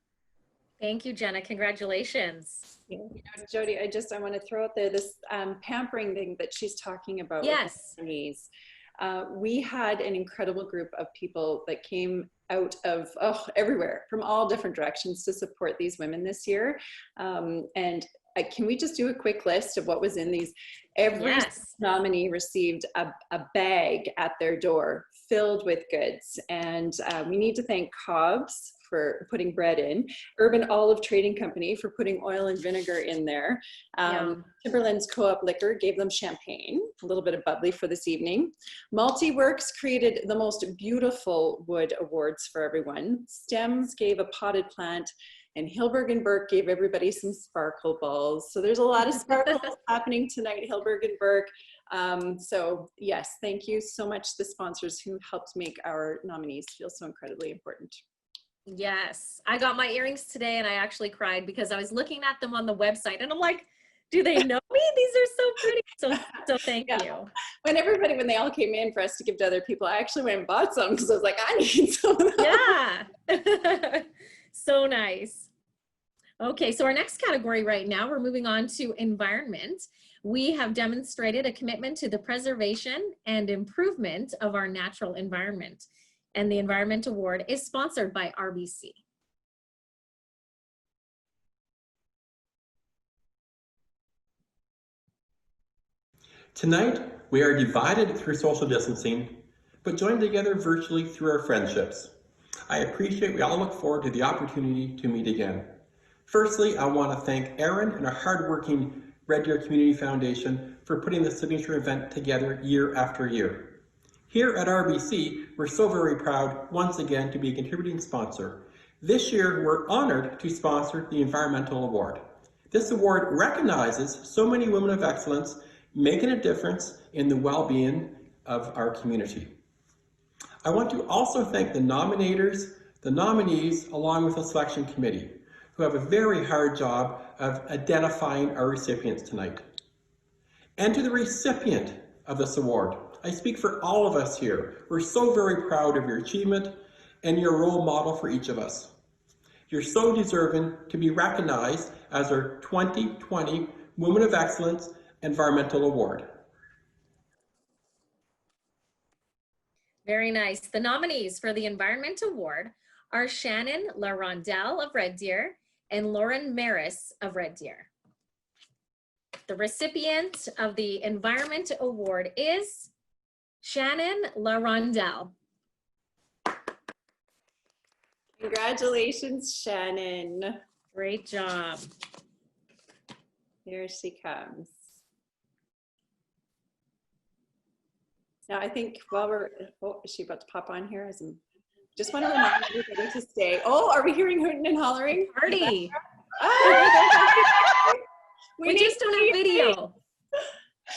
Thank you, Jenna. Congratulations. You know, Jody, I want to throw out there this pampering thing that she's talking about. Yes. With knees. We had an incredible group of people that came out of everywhere from all different directions to support these women this year. And can we just do a quick list of what was in these? Every nominee received a bag at their door filled with goods. And we need to thank Cobb's for putting bread in, Urban Olive Trading Company for putting oil and vinegar in there. Timberland's Co-op Liquor gave them champagne, a little bit of bubbly for this evening. Multiworks created the most beautiful wood awards for everyone. Stems gave a potted plant, and Hilberg and Burke gave everybody some sparkle balls. So there's a lot of sparkles happening tonight, Hilberg and Burke. So yes, thank you so much to the sponsors who helped make our nominees feel so incredibly important. Yes, I got my earrings today and I actually cried because I was looking at them on the website and I'm like, do they know me? These are so pretty. So thank you. When they all came in for us to give to other people, I actually went and bought some because I was like, I need some of those. Yeah. So nice. Okay, so our next category right now, we're moving on to environment. We have demonstrated a commitment to the preservation and improvement of our natural environment. And the Environment Award is sponsored by RBC. Tonight, we are divided through social distancing, but joined together virtually through our friendships. I appreciate we all look forward to the opportunity to meet again. Firstly, I want to thank Erin and our hardworking Red Deer Community Foundation for putting this signature event together year after year. Here at RBC, we're so very proud once again to be a contributing sponsor. This year, we're honored to sponsor the Environmental Award. This award recognizes so many women of excellence making a difference in the well-being of our community. I want to also thank the nominators, the nominees, along with the selection committee, who have a very hard job of identifying our recipients tonight. And to the recipient of this award, I speak for all of us here. We're so very proud of your achievement and your role model for each of us. You're so deserving to be recognized as our 2020 Women of Excellence Environmental Award. Very nice. The nominees for the Environment Award are Shannon LaRondelle of Red Deer and Lauren Maris of Red Deer. The recipient of the Environment Award is Shannon LaRondelle. Congratulations, Shannon. Great job. Here she comes. Now, I think while we're, is she about to pop on here? Just want to remind everybody to stay. Oh, are we hearing hooting and hollering? Party. Oh, we just don't have video.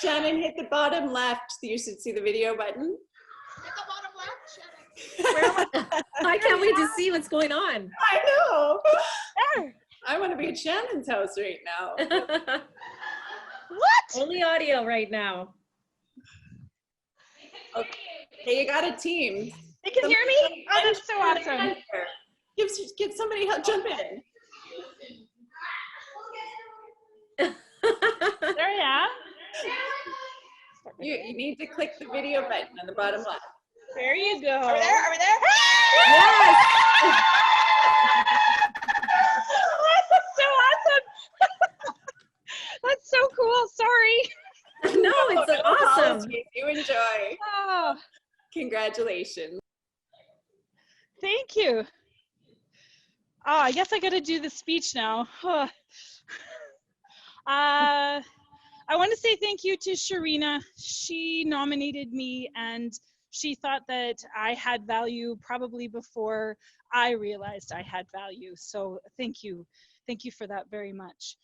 Shannon, hit the bottom left. You should see the video button. I can't wait to see what's going on. I know. I want to be at Shannon's house right now. What? Only audio right now. Okay, you got a team. They can hear me? Oh, that's so awesome. Give somebody help jump in. There, yeah. You need to click the video button on the bottom left. There you go. Are we there? Are we there? Yes! That's so awesome. That's so cool. Sorry. No, it's awesome. You enjoy. Oh. Congratulations. Thank you. Oh, I guess I got to do the speech now. I want to say thank you to Sharina. She nominated me and she thought that I had value probably before I realized I had value. So thank you. Thank you for that very much.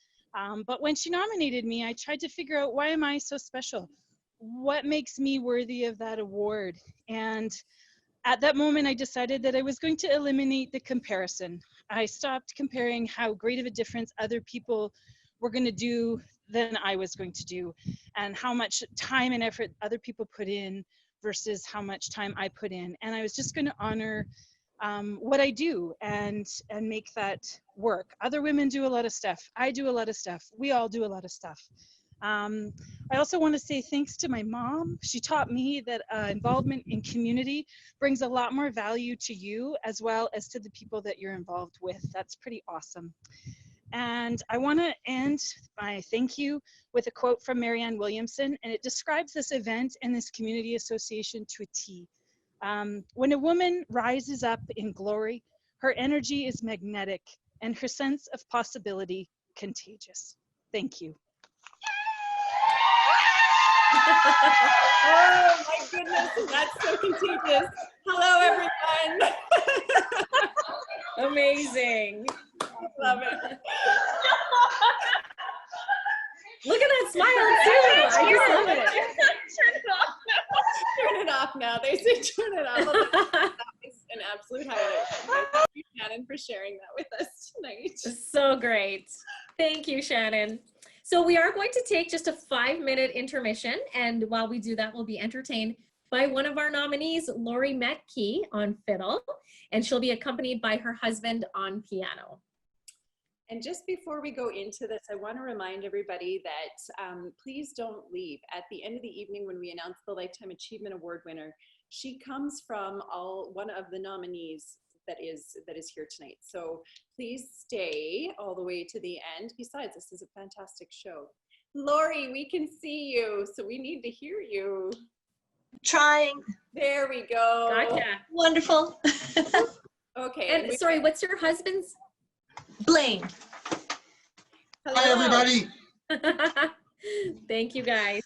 But when she nominated me, I tried to figure out, why am I so special? What makes me worthy of that award? And at that moment, I decided that I was going to eliminate the comparison. I stopped comparing how great of a difference other people were going to do than I was going to do, and how much time and effort other people put in versus how much time I put in. And I was just going to honor what I do and make that work. Other women do a lot of stuff. I do a lot of stuff. We all do a lot of stuff. I also want to say thanks to my mom. She taught me that involvement in community brings a lot more value to you as well as to the people that you're involved with. That's pretty awesome. And I want to end my thank you with a quote from Marianne Williamson, and it describes this event and this community association to a T. When a woman rises up in glory, her energy is magnetic and her sense of possibility contagious. Thank you. Oh my goodness, that's so contagious. Hello, everyone. Amazing. Love it. Look at that smile too. I just love it. Turn it off now. Turn it off now. They say turn it off. That was an absolute highlight. Thank you, Shannon, for sharing that with us tonight. So great. Thank you, Shannon. So we are going to take just a 5-minute intermission, and while we do that, we'll be entertained by one of our nominees, Lori Metke, on fiddle, and she'll be accompanied by her husband on piano. And just before we go into this, I want to remind everybody that please don't leave. At the end of the evening, when we announce the Lifetime Achievement Award winner, she comes from one of the nominees that is here tonight. So please stay all the way to the end. Besides, this is a fantastic show. Lori, we can see you, so we need to hear you. Trying. There we go. Gotcha. Wonderful. Okay. And sorry, what's your husband's? Blaine. Hi, everybody. Thank you, guys.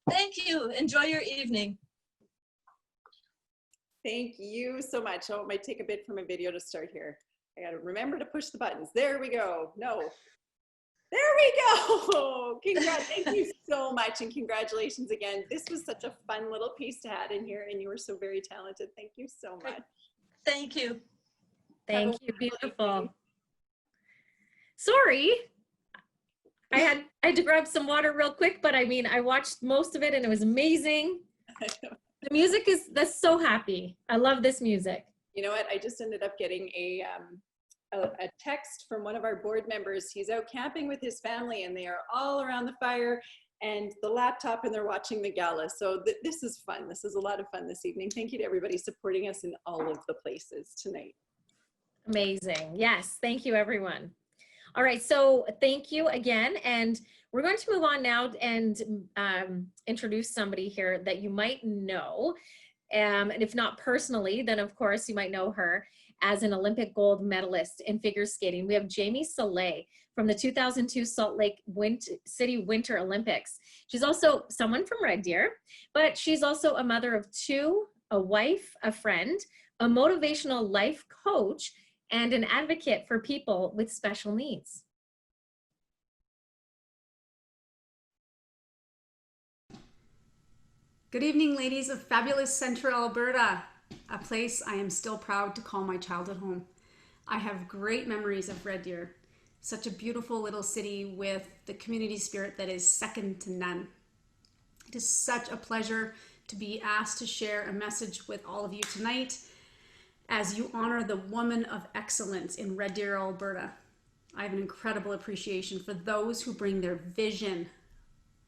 Thank you. Enjoy your evening. Thank you so much. Oh, it might take a bit for my video to start here. I got to remember to push the buttons. There we go. No. There we go. Congrats. Thank you so much. And congratulations again. This was such a fun little piece to add in here, and you were so very talented. Thank you so much. Thank you. Thank you. Beautiful. Sorry. I had to grab some water real quick, but I mean, I watched most of it and it was amazing. The music that's so happy. I love this music. You know what? I just ended up getting a text from one of our board members. He's out camping with his family and they are all around the fire and the laptop and they're watching the gala. So this is fun. This is a lot of fun this evening. Thank you to everybody supporting us in all of the places tonight. Amazing. Yes. Thank you, everyone. All right. So thank you again. And we're going to move on now and introduce somebody here that you might know. And if not personally, then of course you might know her as an Olympic gold medalist in figure skating. We have Jamie Soleil from the 2002 Salt Lake City Winter Olympics. She's also someone from Red Deer, but she's also a mother of two, a wife, a friend, a motivational life coach, and an advocate for people with special needs. Good evening, ladies of fabulous Central Alberta, a place I am still proud to call my childhood home. I have great memories of Red Deer, such a beautiful little city with the community spirit that is second to none. It is such a pleasure to be asked to share a message with all of you tonight as you honor the woman of excellence in Red Deer, Alberta. I have an incredible appreciation for those who bring their vision,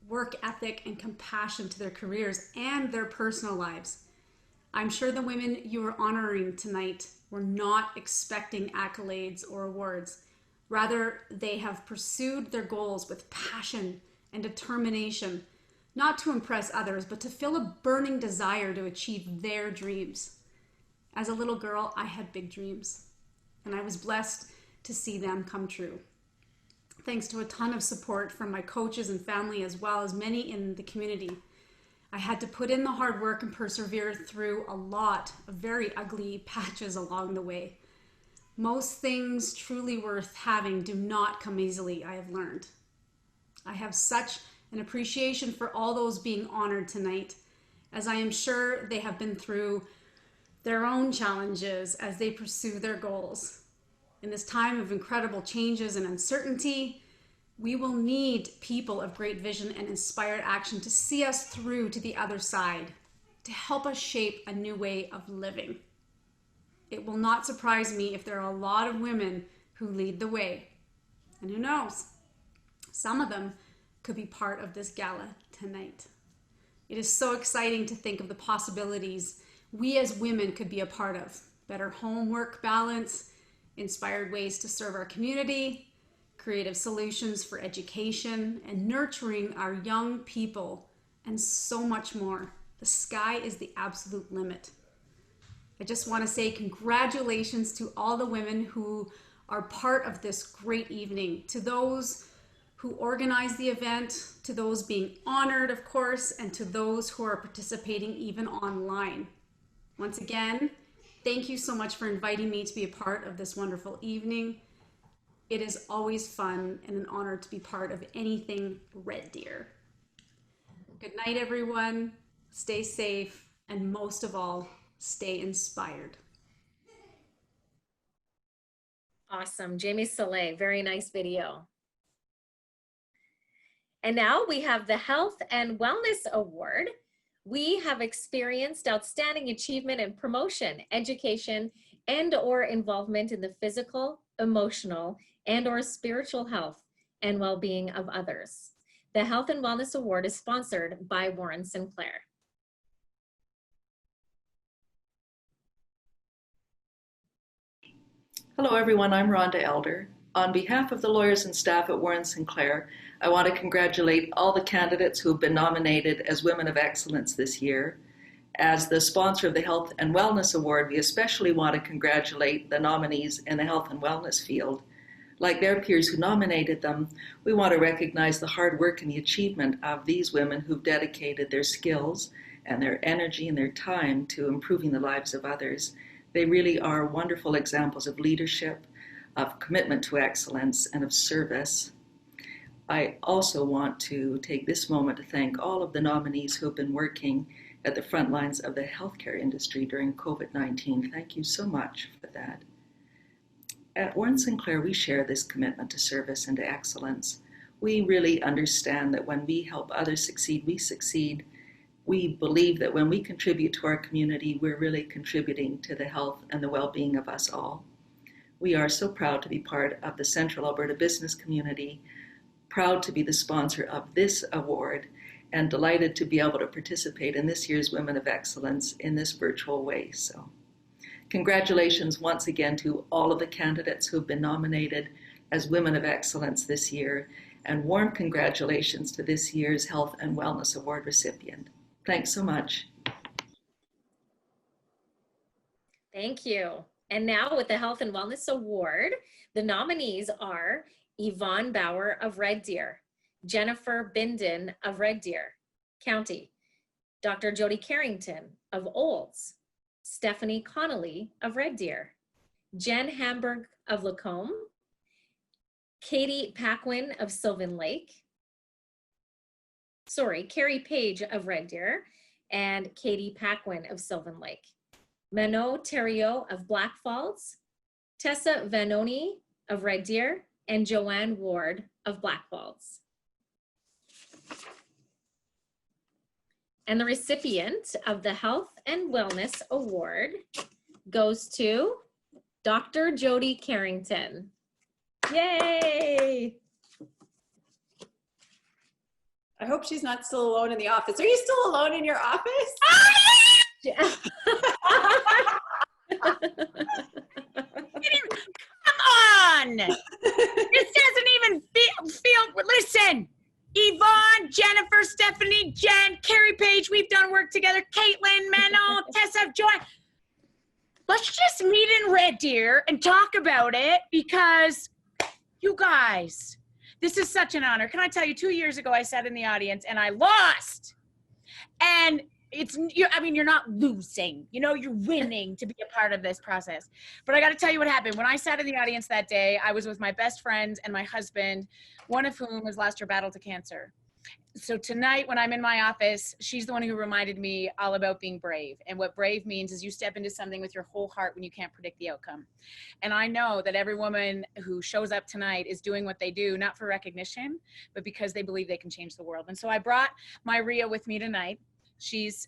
work ethic, and compassion to their careers and their personal lives. I'm sure the women you are honoring tonight were not expecting accolades or awards. Rather, they have pursued their goals with passion and determination, not to impress others, but to fill a burning desire to achieve their dreams. As a little girl, I had big dreams, and I was blessed to see them come true. Thanks to a ton of support from my coaches and family, as well as many in the community, I had to put in the hard work and persevere through a lot of very ugly patches along the way. Most things truly worth having do not come easily, I have learned. I have such an appreciation for all those being honored tonight, as I am sure they have been through their own challenges as they pursue their goals. In this time of incredible changes and uncertainty, we will need people of great vision and inspired action to see us through to the other side, to help us shape a new way of living. It will not surprise me if there are a lot of women who lead the way. And who knows, some of them could be part of this gala tonight. It is so exciting to think of the possibilities we as women could be a part of. Better home-work balance, inspired ways to serve our community, creative solutions for education, and nurturing our young people, and so much more. The sky is the absolute limit. I just want to say congratulations to all the women who are part of this great evening, to those who organized the event, to those being honored, of course, and to those who are participating even online. Once again, thank you so much for inviting me to be a part of this wonderful evening. It is always fun and an honor to be part of anything Red Deer. Good night, everyone. Stay safe, and most of all, stay inspired. Awesome. Jamie Soleil, very nice video. And now we have the Health and Wellness Award. We have experienced outstanding achievement in promotion, education, and/or involvement in the physical, emotional, and/or spiritual health and well-being of others. The Health and Wellness Award is sponsored by Warren Sinclair. Hello everyone, I'm Rhonda Elder. On behalf of the lawyers and staff at Warren Sinclair, I want to congratulate all the candidates who have been nominated as Women of Excellence this year. As the sponsor of the Health and Wellness Award, we especially want to congratulate the nominees in the health and wellness field. Like their peers who nominated them, we want to recognize the hard work and the achievement of these women who've dedicated their skills and their energy and their time to improving the lives of others. They really are wonderful examples of leadership, of commitment to excellence, and of service. I also want to take this moment to thank all of the nominees who have been working at the front lines of the healthcare industry during COVID-19. Thank you so much for that. At Warren Sinclair, we share this commitment to service and to excellence. We really understand that when we help others succeed, we succeed. We believe that when we contribute to our community, we're really contributing to the health and the well-being of us all. We are so proud to be part of the Central Alberta business community, proud to be the sponsor of this award, and delighted to be able to participate in this year's Women of Excellence in this virtual way. So, congratulations once again to all of the candidates who've been nominated as Women of Excellence this year, and warm congratulations to this year's Health and Wellness Award recipient. Thanks so much. Thank you. And now with the Health and Wellness Award, the nominees are Yvonne Bauer of Red Deer, Jennifer Binden of Red Deer County, Dr. Jody Carrington of Olds, Stephanie Connolly of Red Deer, Jen Hamburg of Lacombe, Katie Paquin of Sylvan Lake, Carrie Page of Red Deer, and Katie Paquin of Sylvan Lake. Manon Theriot of Black Falls, Tessa Vanoni of Red Deer, and Joanne Ward of Black Falls. And the recipient of the Health and Wellness Award goes to Dr. Jody Carrington. Yay! I hope she's not still alone in the office. Are you still alone in your office? Come on! This doesn't even feel, listen, Yvonne, Jennifer, Stephanie, Jen, Carrie Page, we've done work together, Caitlin, Manon, Tessa, Joy. Let's just meet in Red Deer and talk about it, because you guys, this is such an honor. Can I tell you, 2 years ago, I sat in the audience and I lost. And you're not losing, you're winning to be a part of this process. But I got to tell you what happened. When I sat in the audience that day, I was with my best friend and my husband, one of whom has lost her battle to cancer. So tonight when I'm in my office, she's the one who reminded me all about being brave. And what brave means is you step into something with your whole heart when you can't predict the outcome. And I know that every woman who shows up tonight is doing what they do, not for recognition, but because they believe they can change the world. And so I brought my Rhea with me tonight. It's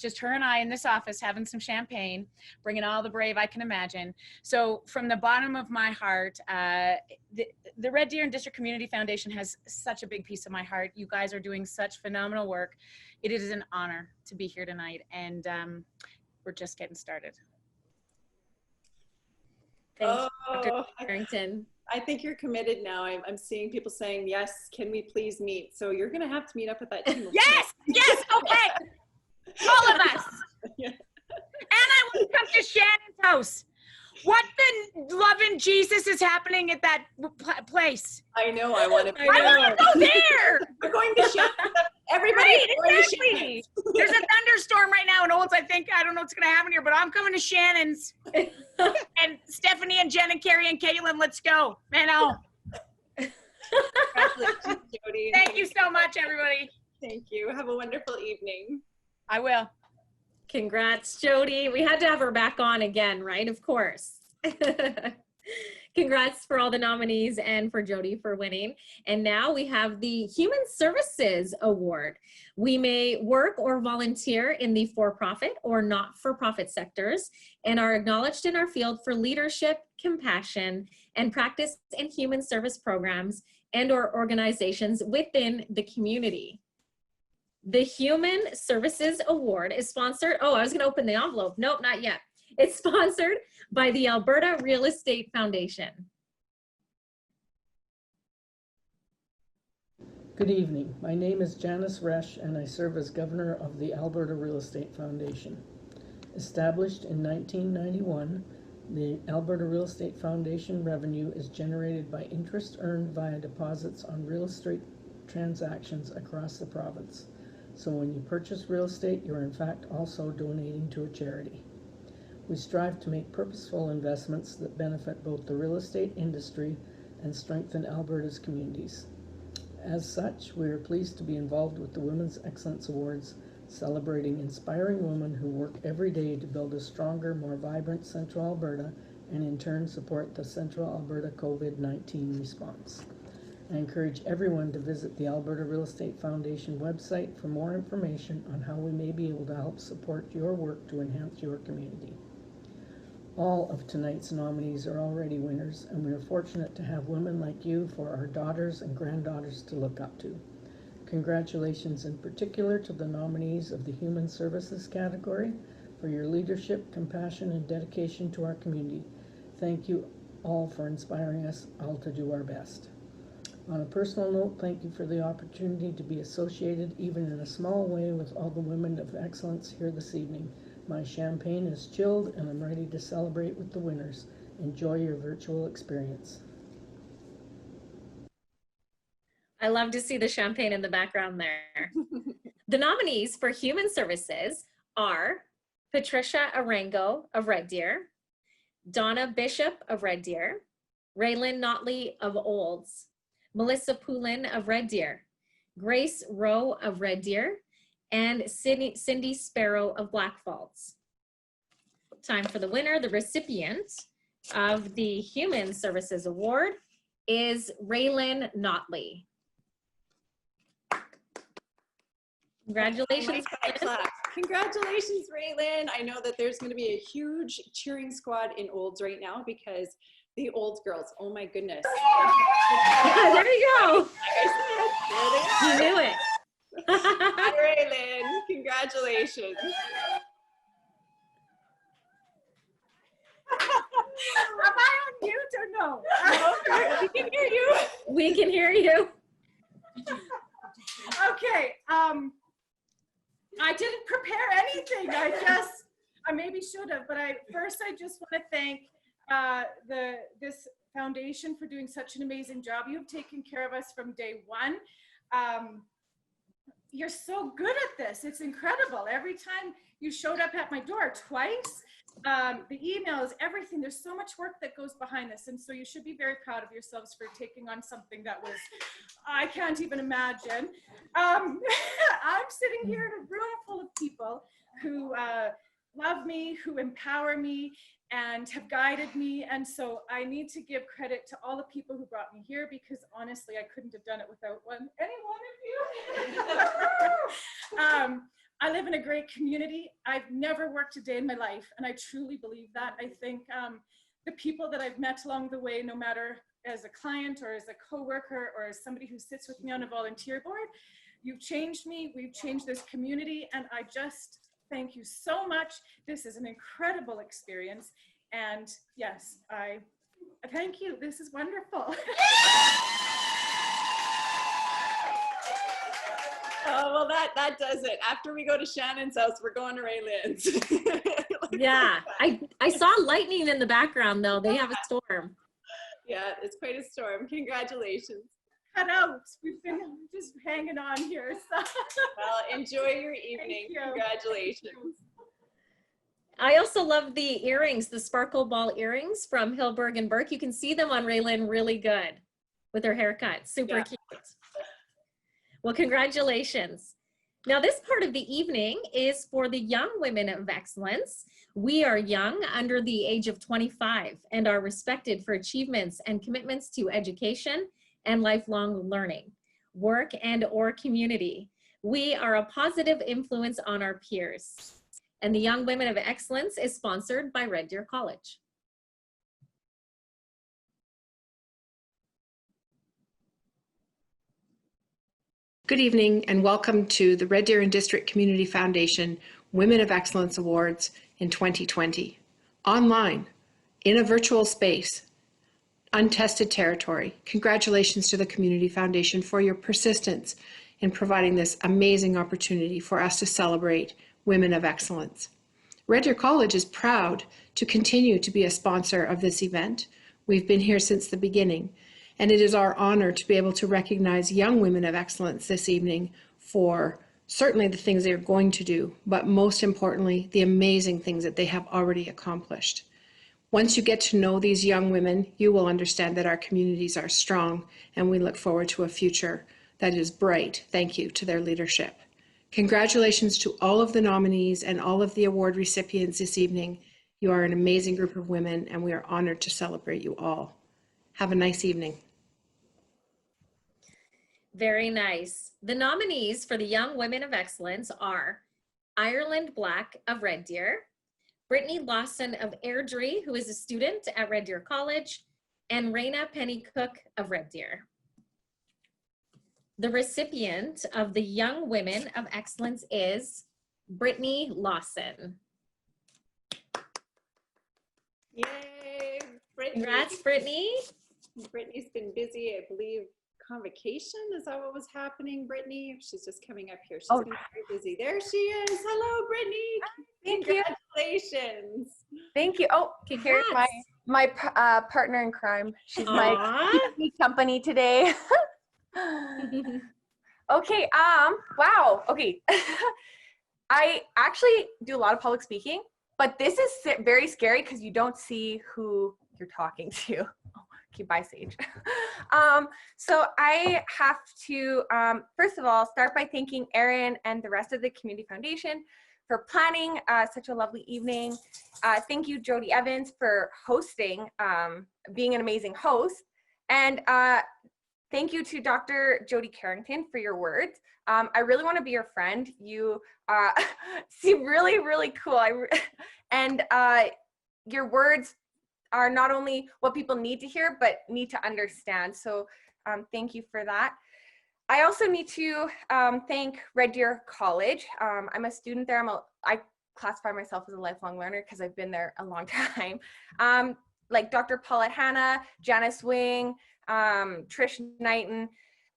just her and I in this office having some champagne, bringing all the brave I can imagine. So from the bottom of my heart, the Red Deer and District Community Foundation has such a big piece of my heart. You guys are doing such phenomenal work. It is an honor to be here tonight, and we're just getting started. Thanks, Dr. Carrington. I think you're committed now. I'm seeing people saying, yes, can we please meet? So you're going to have to meet up with that team. Yes, okay. All of us. Yeah. And I want to come to Shannon's house. What the loving Jesus is happening at that place? I know. I want to go there. We're going to Shannon. Everybody, right, exactly. There's a thunderstorm right now in Olds. I don't know what's going to happen here, but I'm coming to Shannon's. And Stephanie and Jen and Carrie and Caitlin, let's go. Congratulations, Jody. Thank you so much, everybody. Thank you. Have a wonderful evening. I will. Congrats, Jody. We had to have her back on again, right? Of course. Congrats for all the nominees and for Jody for winning. And now we have the Human Services Award. We may work or volunteer in the for-profit or not-for-profit sectors and are acknowledged in our field for leadership, compassion, and practice in human service programs and or organizations within the community. The Human Services Award is sponsored, I was gonna open the envelope. Nope, not yet. It's sponsored by the Alberta Real Estate Foundation. Good evening. My name is Janice Resch and I serve as Governor of the Alberta Real Estate Foundation. Established in 1991, the Alberta Real Estate Foundation revenue is generated by interest earned via deposits on real estate transactions across the province. So when you purchase real estate, you're in fact also donating to a charity. We strive to make purposeful investments that benefit both the real estate industry and strengthen Alberta's communities. As such, we are pleased to be involved with the Women's Excellence Awards, celebrating inspiring women who work every day to build a stronger, more vibrant Central Alberta and in turn support the Central Alberta COVID-19 response. I encourage everyone to visit the Alberta Real Estate Foundation website for more information on how we may be able to help support your work to enhance your community. All of tonight's nominees are already winners, and we are fortunate to have women like you for our daughters and granddaughters to look up to. Congratulations in particular to the nominees of the Human Services category for your leadership, compassion, and dedication to our community. Thank you all for inspiring us all to do our best. On a personal note, thank you for the opportunity to be associated, even in a small way, with all the women of excellence here this evening. My champagne is chilled and I'm ready to celebrate with the winners. Enjoy your virtual experience. I love to see the champagne in the background there. The nominees for Human Services are Patricia Arango of Red Deer, Donna Bishop of Red Deer, Raylan Notley of Olds, Melissa Poulin of Red Deer, Grace Rowe of Red Deer, and Cindy Sparrow of Black Falls. Time for the winner. The recipient of the Human Services Award is Raylan Notley. Congratulations. Congratulations, Raylan. I know that there's going to be a huge cheering squad in Olds right now because the Olds girls, oh my goodness. There you go. Like I said, there they are. You knew it. Hi, Raylan. Congratulations. Am I on mute or no? We can hear you. We can hear you. Okay. I didn't prepare anything. I maybe should have, but I just want to thank this foundation for doing such an amazing job. You've taken care of us from day one. You're so good at this. It's incredible. Every time you showed up at my door twice, the emails, everything, there's so much work that goes behind this. And so you should be very proud of yourselves for taking on something that was, I can't even imagine. I'm sitting here in a room full of people who love me, who empower me, and have guided me. And so I need to give credit to all the people who brought me here, because honestly, I couldn't have done it without any one of you. I live in a great community. I've never worked a day in my life, and I truly believe that. I think the people that I've met along the way, no matter as a client or as a coworker or as somebody who sits with me on a volunteer board, you've changed me, we've changed this community, and I just thank you so much. This is an incredible experience, and yes, I thank you. This is wonderful. Oh, well, that does it. After we go to Shannon's house, we're going to Raylan's. Yeah, I saw lightning in the background though. They have a storm. Yeah, it's quite a storm. Congratulations. Cut out. We've been just hanging on here. So. Well, enjoy your evening. Congratulations. I also love the earrings, the sparkle ball earrings from Hilberg and Burke. You can see them on Raylan really good with her haircut. Super cute. Well, congratulations. Now, this part of the evening is for the young women of excellence. We are young, under the age of 25, and are respected for achievements and commitments to education and lifelong learning, work and/or community. We are a positive influence on our peers. And the Young Women of Excellence is sponsored by Red Deer College. Good evening and welcome to the Red Deer and District Community Foundation Women of Excellence Awards in 2020. Online, in a virtual space, untested territory. Congratulations to the Community Foundation for your persistence in providing this amazing opportunity for us to celebrate women of excellence. Red Deer College is proud to continue to be a sponsor of this event. We've been here since the beginning, and it is our honor to be able to recognize young women of excellence this evening for certainly the things they're going to do, but most importantly, the amazing things that they have already accomplished. Once you get to know these young women, you will understand that our communities are strong, and we look forward to a future that is bright. Thank you to their leadership. Congratulations to all of the nominees and all of the award recipients this evening. You are an amazing group of women, and we are honored to celebrate you all. Have a nice evening. Very nice. The nominees for the Young Women of Excellence are Ireland Black of Red Deer, Brittany Lawson of Airdrie, who is a student at Red Deer College, and Raina Penny Cook of Red Deer. The recipient of the Young Women of Excellence is Brittany Lawson. Yay, Brittany. Congrats, Brittany. Brittany's been busy, I believe, convocation. Is that what was happening, Brittany? She's just coming up here. She's been very busy. There she is. Hello, Brittany. Thank you. Congratulations. Thank you. Oh, here's my partner in crime. She's my company today. Okay. Wow. Okay. I actually do a lot of public speaking, but this is very scary because you don't see who you're talking to. Okay, bye, Sage. So I have to, first of all, start by thanking Erin and the rest of the Community Foundation for planning such a lovely evening. Thank you, Jody Evans, for hosting, being an amazing host. And thank you to Dr. Jody Carrington for your words. I really want to be your friend. You seem really, really cool. And your words are not only what people need to hear, but need to understand. So thank you for that. I also need to thank Red Deer College. I'm a student there. I classify myself as a lifelong learner because I've been there a long time. Like Dr. Paulette Hanna, Janice Wing, Trish Knighton,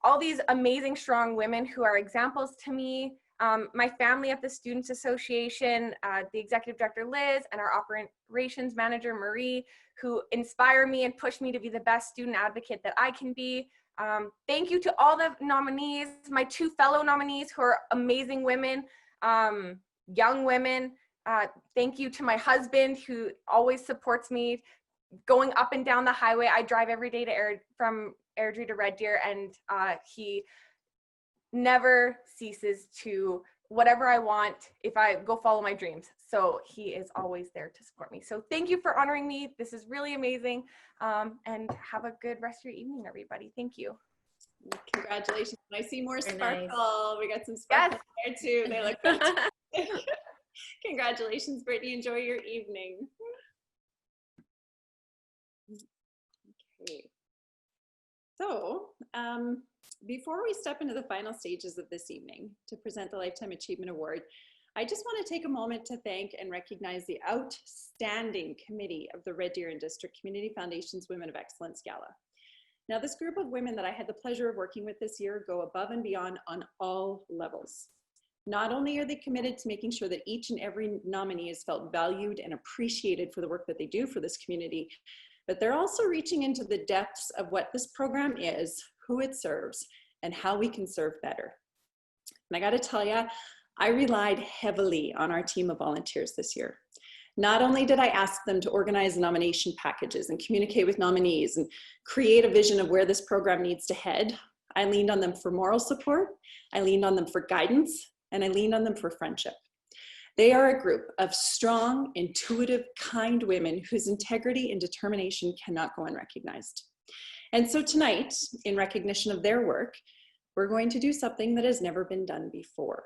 all these amazing, strong women who are examples to me. My family at the Students Association, the executive director Liz, and our operations manager Marie, who inspire me and push me to be the best student advocate that I can be. Thank you to all the nominees, my two fellow nominees who are amazing women, young women. Thank you to my husband who always supports me going up and down the highway. I drive every day from Airdrie to Red Deer, and he never ceases to, whatever I want, if I go follow my dreams. So he is always there to support me. So thank you for honoring me. This is really amazing. And have a good rest of your evening, everybody. Thank you. Congratulations. I see more Very sparkle. nice. We got some sparkle there too. They look fantastic. Congratulations, Brittany. Enjoy your evening. Okay. So, before we step into the final stages of this evening to present the Lifetime Achievement Award, I just want to take a moment to thank and recognize the outstanding committee of the Red Deer and District Community Foundation's Women of Excellence Gala. Now, this group of women that I had the pleasure of working with this year go above and beyond on all levels. Not only are they committed to making sure that each and every nominee is felt valued and appreciated for the work that they do for this community, but they're also reaching into the depths of what this program is, who it serves, and how we can serve better. And I gotta tell you, I relied heavily on our team of volunteers this year. Not only did I ask them to organize nomination packages and communicate with nominees and create a vision of where this program needs to head, I leaned on them for moral support, I leaned on them for guidance, and I leaned on them for friendship. They are a group of strong, intuitive, kind women whose integrity and determination cannot go unrecognized. And so tonight, in recognition of their work, we're going to do something that has never been done before.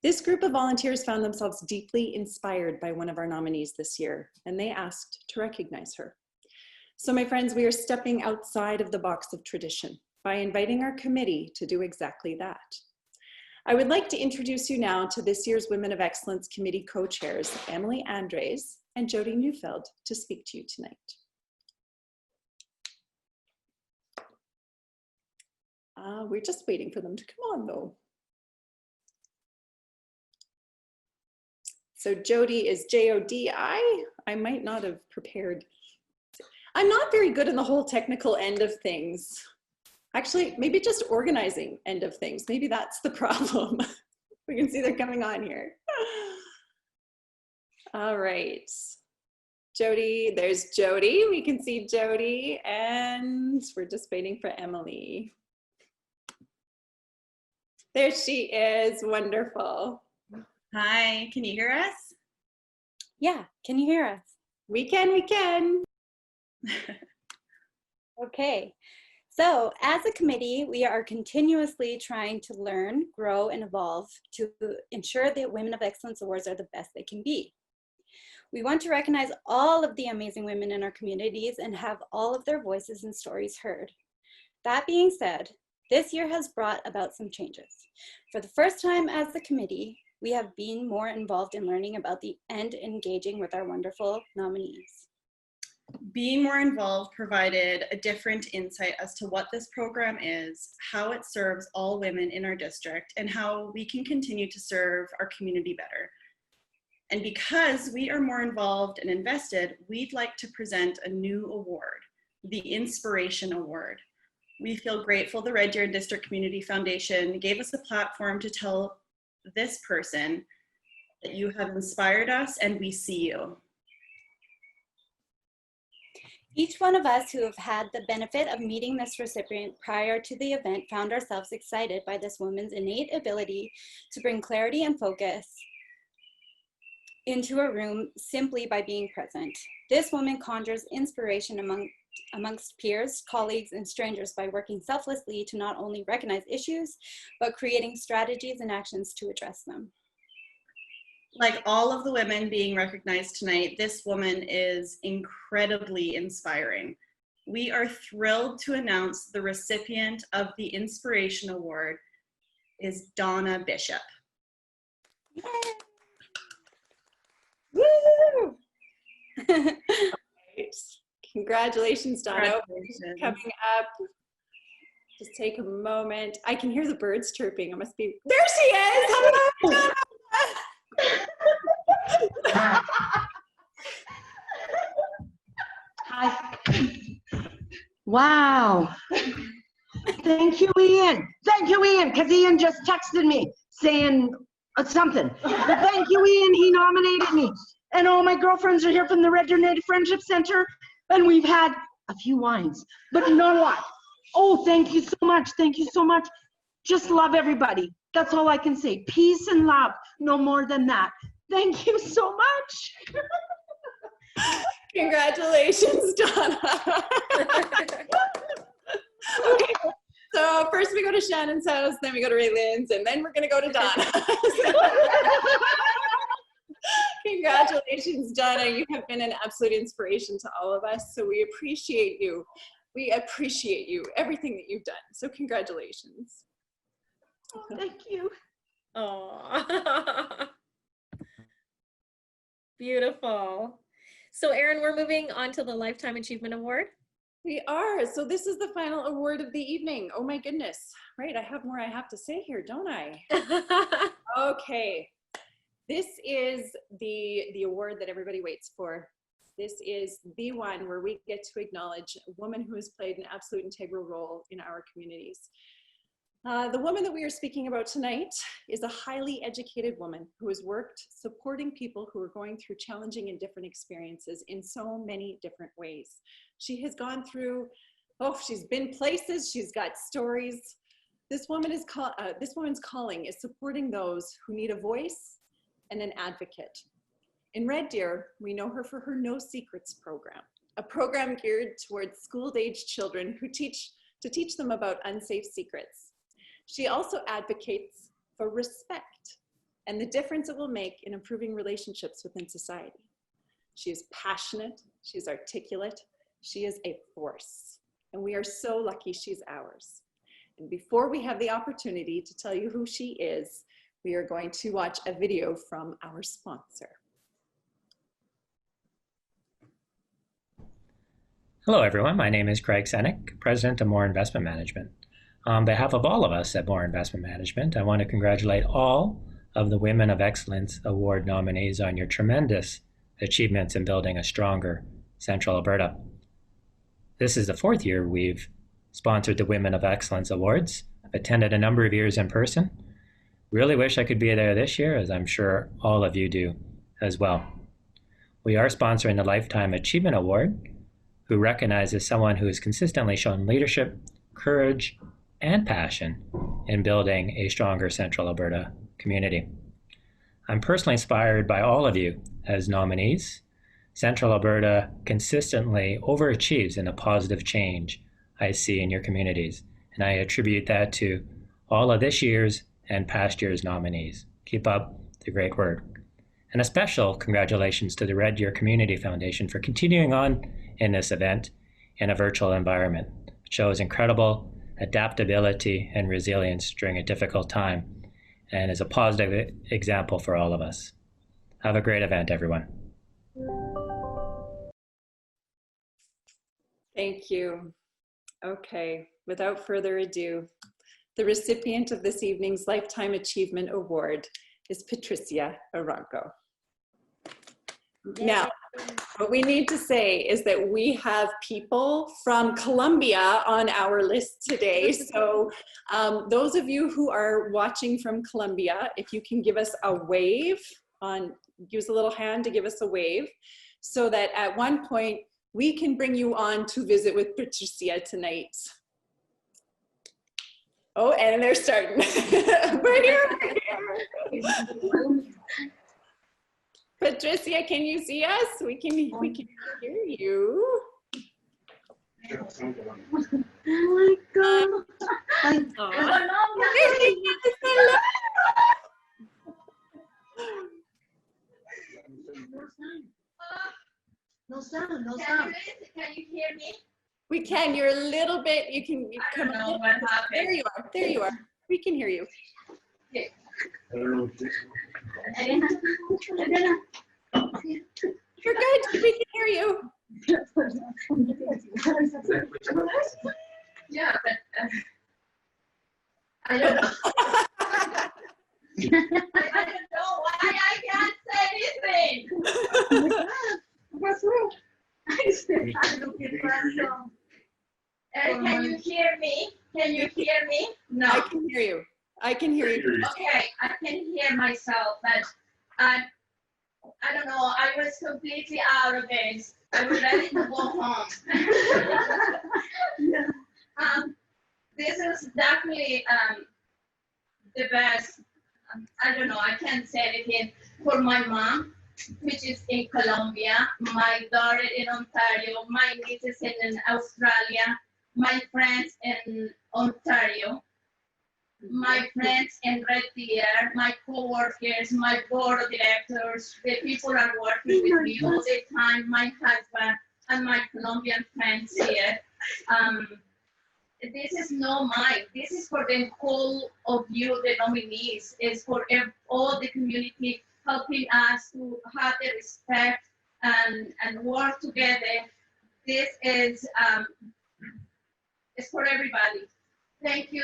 This group of volunteers found themselves deeply inspired by one of our nominees this year, and they asked to recognize her. So my friends, we are stepping outside of the box of tradition by inviting our committee to do exactly that. I would like to introduce you now to this year's Women of Excellence Committee co-chairs, Emily Andres and Jody Neufeld, to speak to you tonight. We're just waiting for them to come on though. So Jody is J-O-D-I. I might not have prepared. I'm not very good in the whole technical end of things. Actually, maybe just organizing end of things. Maybe that's the problem. We can see they're coming on here. All right. Jody, there's Jody. We can see Jody, and we're just waiting for Emily. There she is. Wonderful. Hi, can you hear us? Yeah, can you hear us? We can, we can. Okay, So as a committee, we are continuously trying to learn, grow, and evolve to ensure that Women of Excellence Awards are the best they can be. We want to recognize all of the amazing women in our communities and have all of their voices and stories heard. That being said, this year has brought about some changes. For the first time as the committee, we have been more involved in learning about and engaging with our wonderful nominees. Being more involved provided a different insight as to what this program is, how it serves all women in our district, and how we can continue to serve our community better. And because we are more involved and invested, we'd like to present a new award, the Inspiration Award. We feel grateful the Red Deer District Community Foundation gave us a platform to tell this person that you have inspired us and we see you. Each one of us who have had the benefit of meeting this recipient prior to the event found ourselves excited by this woman's innate ability to bring clarity and focus into a room simply by being present. This woman conjures inspiration amongst peers, colleagues, and strangers by working selflessly to not only recognize issues, but creating strategies and actions to address them. Like all of the women being recognized tonight, this woman is incredibly inspiring. We are thrilled to announce the recipient of the Inspiration Award is Donna Bishop. Yay! Woo! Congratulations, Donna. Congratulations. Coming up. Just take a moment. I can hear the birds chirping. I must be. There she is! Hello! Hi. Wow. Thank you, Ian. Thank you, Ian, because Ian just texted me saying something. But thank you, Ian. He nominated me. And all my girlfriends are here from the Red Deer Native Friendship Center, and we've had a few wines, but you know what? Oh, thank you so much. Thank you so much. Just love everybody. That's all I can say. Peace and love. No more than that. Thank you so much. Congratulations, Donna. Okay, so first we go to Shannon's house, then we go to Raylan's, and then we're gonna go to Donna. Congratulations, Donna. You have been an absolute inspiration to all of us, so we appreciate you. We appreciate you, everything that you've done. So congratulations. Oh, thank you. Oh, beautiful. So Erin, we're moving on to the Lifetime Achievement Award. We are. So this is the final award of the evening. Oh my goodness. Right, I have more I have to say here, don't I? Okay. This is the award that everybody waits for. This is the one where we get to acknowledge a woman who has played an absolute integral role in our communities. The woman that we are speaking about tonight is a highly educated woman who has worked supporting people who are going through challenging and different experiences in so many different ways. She has gone through, she's been places, she's got stories. This woman's calling is supporting those who need a voice and an advocate. In Red Deer, we know her for her No Secrets program, a program geared towards school-aged children who to teach them about unsafe secrets. She also advocates for respect and the difference it will make in improving relationships within society. She is passionate, she's articulate, she is a force, and we are so lucky she's ours. And before we have the opportunity to tell you who she is, we are going to watch a video from our sponsor. Hello everyone, my name is Craig Senick, President of Moore Investment Management. On behalf of all of us at Moore Investment Management, I want to congratulate all of the Women of Excellence Award nominees on your tremendous achievements in building a stronger Central Alberta. This is the 4th year we've sponsored the Women of Excellence Awards. I've attended a number of years in person. Really wish I could be there this year, as I'm sure all of you do as well. We are sponsoring the Lifetime Achievement Award, who recognizes someone who has consistently shown leadership, courage, and passion in building a stronger Central Alberta community. I'm personally inspired by all of you as nominees. Central Alberta consistently overachieves in the positive change I see in your communities, and I attribute that to all of this year's and past year's nominees. Keep up the great work. And a special congratulations to the Red Deer Community Foundation for continuing on in this event in a virtual environment. It shows incredible adaptability and resilience during a difficult time and is a positive example for all of us. Have a great event, everyone. Thank you. Okay, without further ado, the recipient of this evening's Lifetime Achievement Award is Patricia Aranco. Now, what we need to say is that we have people from Colombia on our list today. So those of you who are watching from Colombia, if you can give us a wave, use a little hand to give us a wave, so that at one point we can bring you on to visit with Patricia tonight. Oh, and they're starting. We're here. Patricia, can you see us? We can hear you. Oh my God. No sound. Can you hear me? We can. You're a little bit. You come a little bit. There you are. There you are. We can hear you. Okay. You're good. We can hear you. Yeah, but I don't know. I don't know why I can't say anything. What's wrong? Can you hear me? Can you hear me? No. I can hear you. I can hear you. Okay, I can hear myself, but I don't know. I was completely out of it. I was ready to go home. This is definitely the best. I don't know. I can't say anything for my mom, which is in Colombia, my daughter in Ontario, my nieces in Australia, my friends in Ontario, my friends in Red Deer, my co-workers, my board of directors, the people are working with me all the time, my husband and my Colombian friends here. This is not mine. This is for the whole of you, the nominees. It's for all the community helping us to have the respect and work together. This is it's for everybody. Thank you.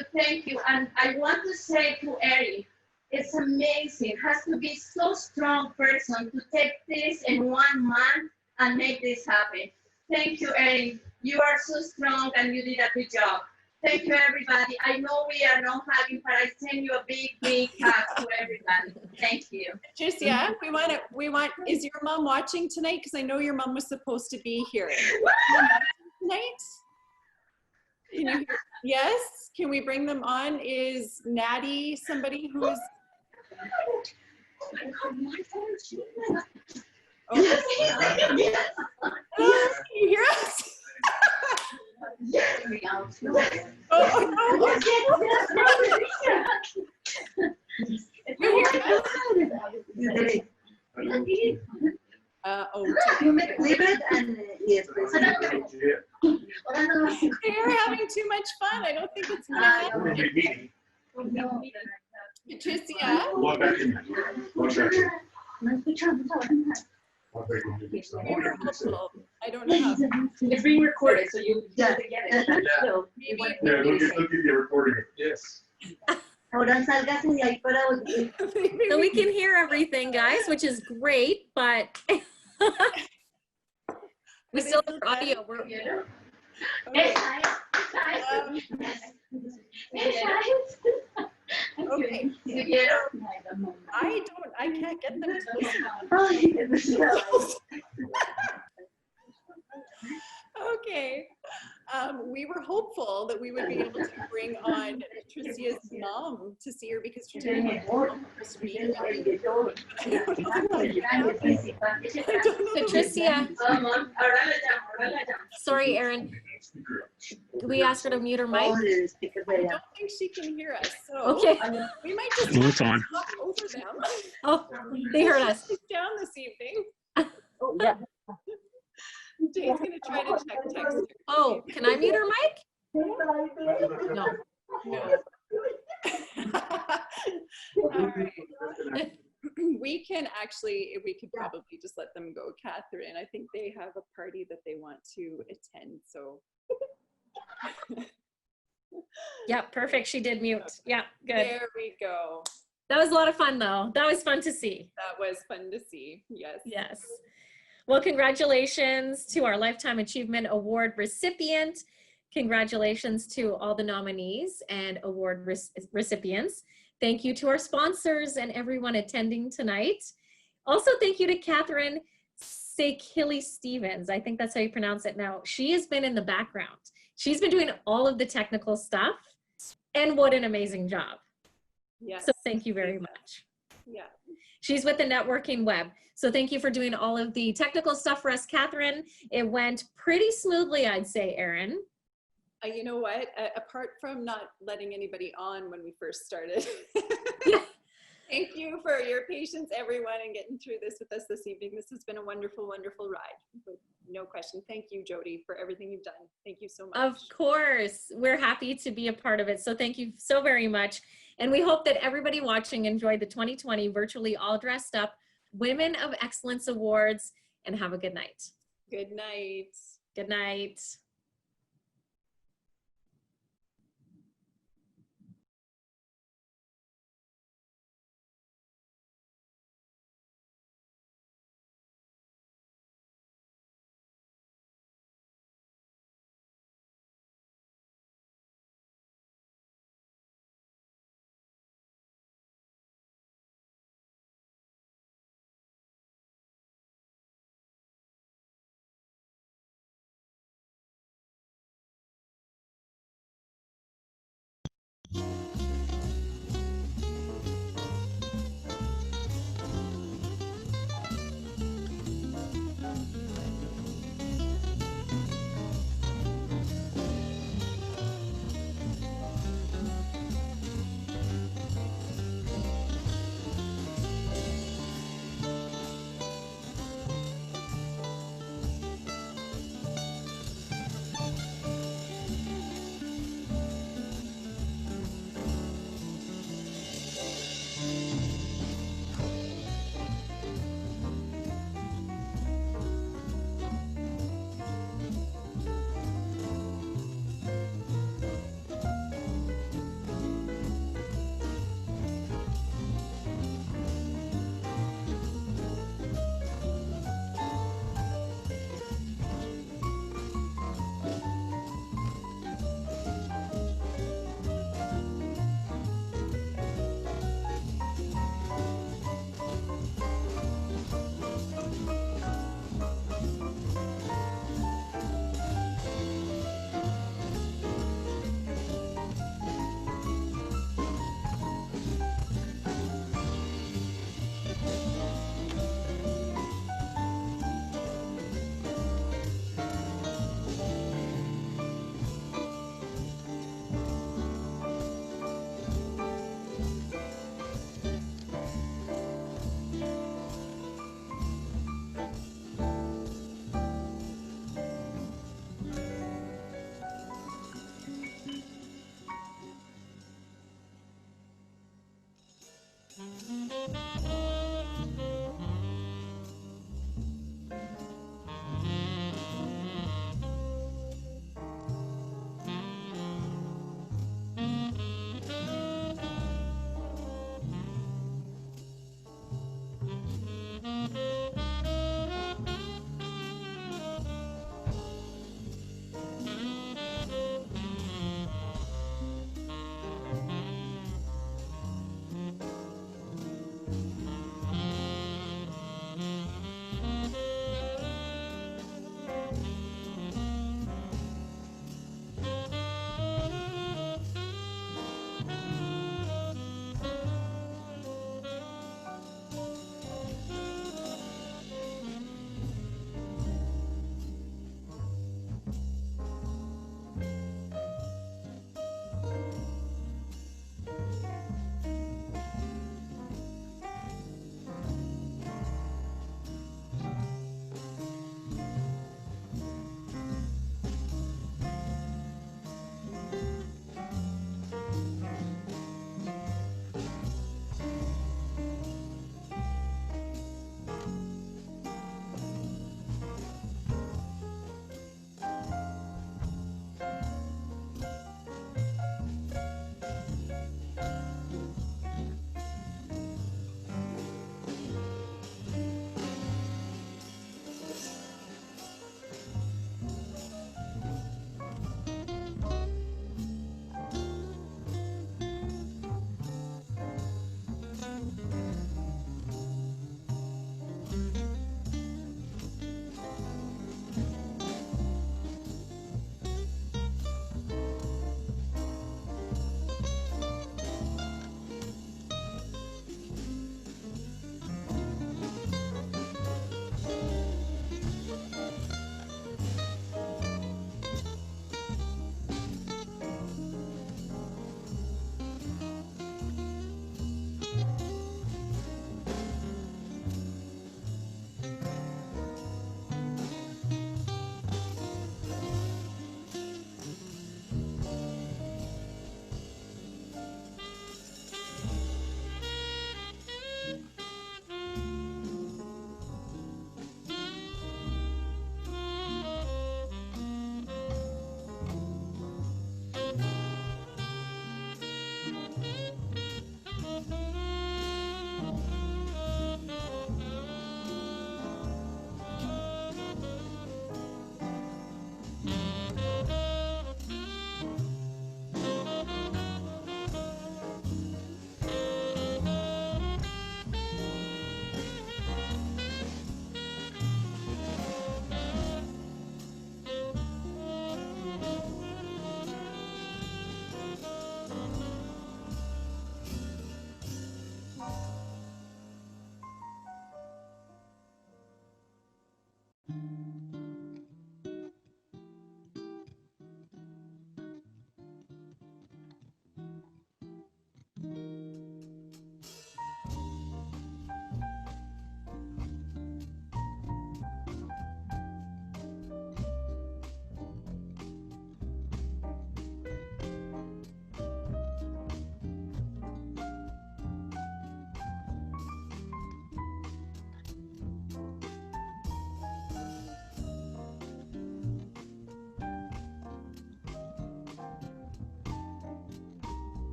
And I want to say to Eric, it's amazing. It has to be so strong person to take this in 1 month and make this happen. Thank you, Eric. You are so strong and you did a good job. Thank you, everybody. I know we are not hugging, but I send you a big, big hug to everybody. Thank you. Tricia, we want, is your mom watching tonight? Because I know your mom was supposed to be here. Tonight? Can you hear? Yes? Can we bring them on? Is Natty somebody who is? Oh, can you hear us? They're having too much fun. I don't think it's gonna Patricia. I don't know how. It's being recorded, so you get it. So Yes. So we can hear everything, guys, which is great, but we still have audio. Okay. Okay. I can't get them to listen. Okay. We were hopeful that we would be able to bring on Tricia's mom to see her because Patricia. Sorry, Erin. Do we ask her to mute her mic? I don't think she can hear us. So Okay. we might just Oh, it's on. talk over them. Oh, they heard us. She's down this evening. Oh, yeah. Jane's gonna try to check text. Oh, can I mute her mic? No. No. All right. We could probably just let them go, Catherine. I think they have a party that they want to attend, so. Yeah, perfect. She did mute. Yeah, good. There we go. That was a lot of fun, though. That was fun to see. That was fun to see. Yes. Yes. Well, congratulations to our Lifetime Achievement Award recipient. Congratulations to all the nominees and award recipients. Thank you to our sponsors and everyone attending tonight. Also, thank you to Catherine Sekili-Stevens. I think that's how you pronounce it now. She has been in the background. She's been doing all of the technical stuff, and what an amazing job. Yes. So thank you very much. Yeah. She's with the Networking Web. So thank you for doing all of the technical stuff for us, Catherine. It went pretty smoothly, I'd say, Erin. You know what? Apart from not letting anybody on when we first started. Thank you for your patience, everyone, and getting through this with us this evening. This has been a wonderful, wonderful ride. No question. Thank you, Jody, for everything you've done. Thank you so much. Of course. We're happy to be a part of it. So thank you so very much. And we hope that everybody watching enjoyed the 2020 Virtually All Dressed Up Women of Excellence Awards, and have a good night. Good night. Good night.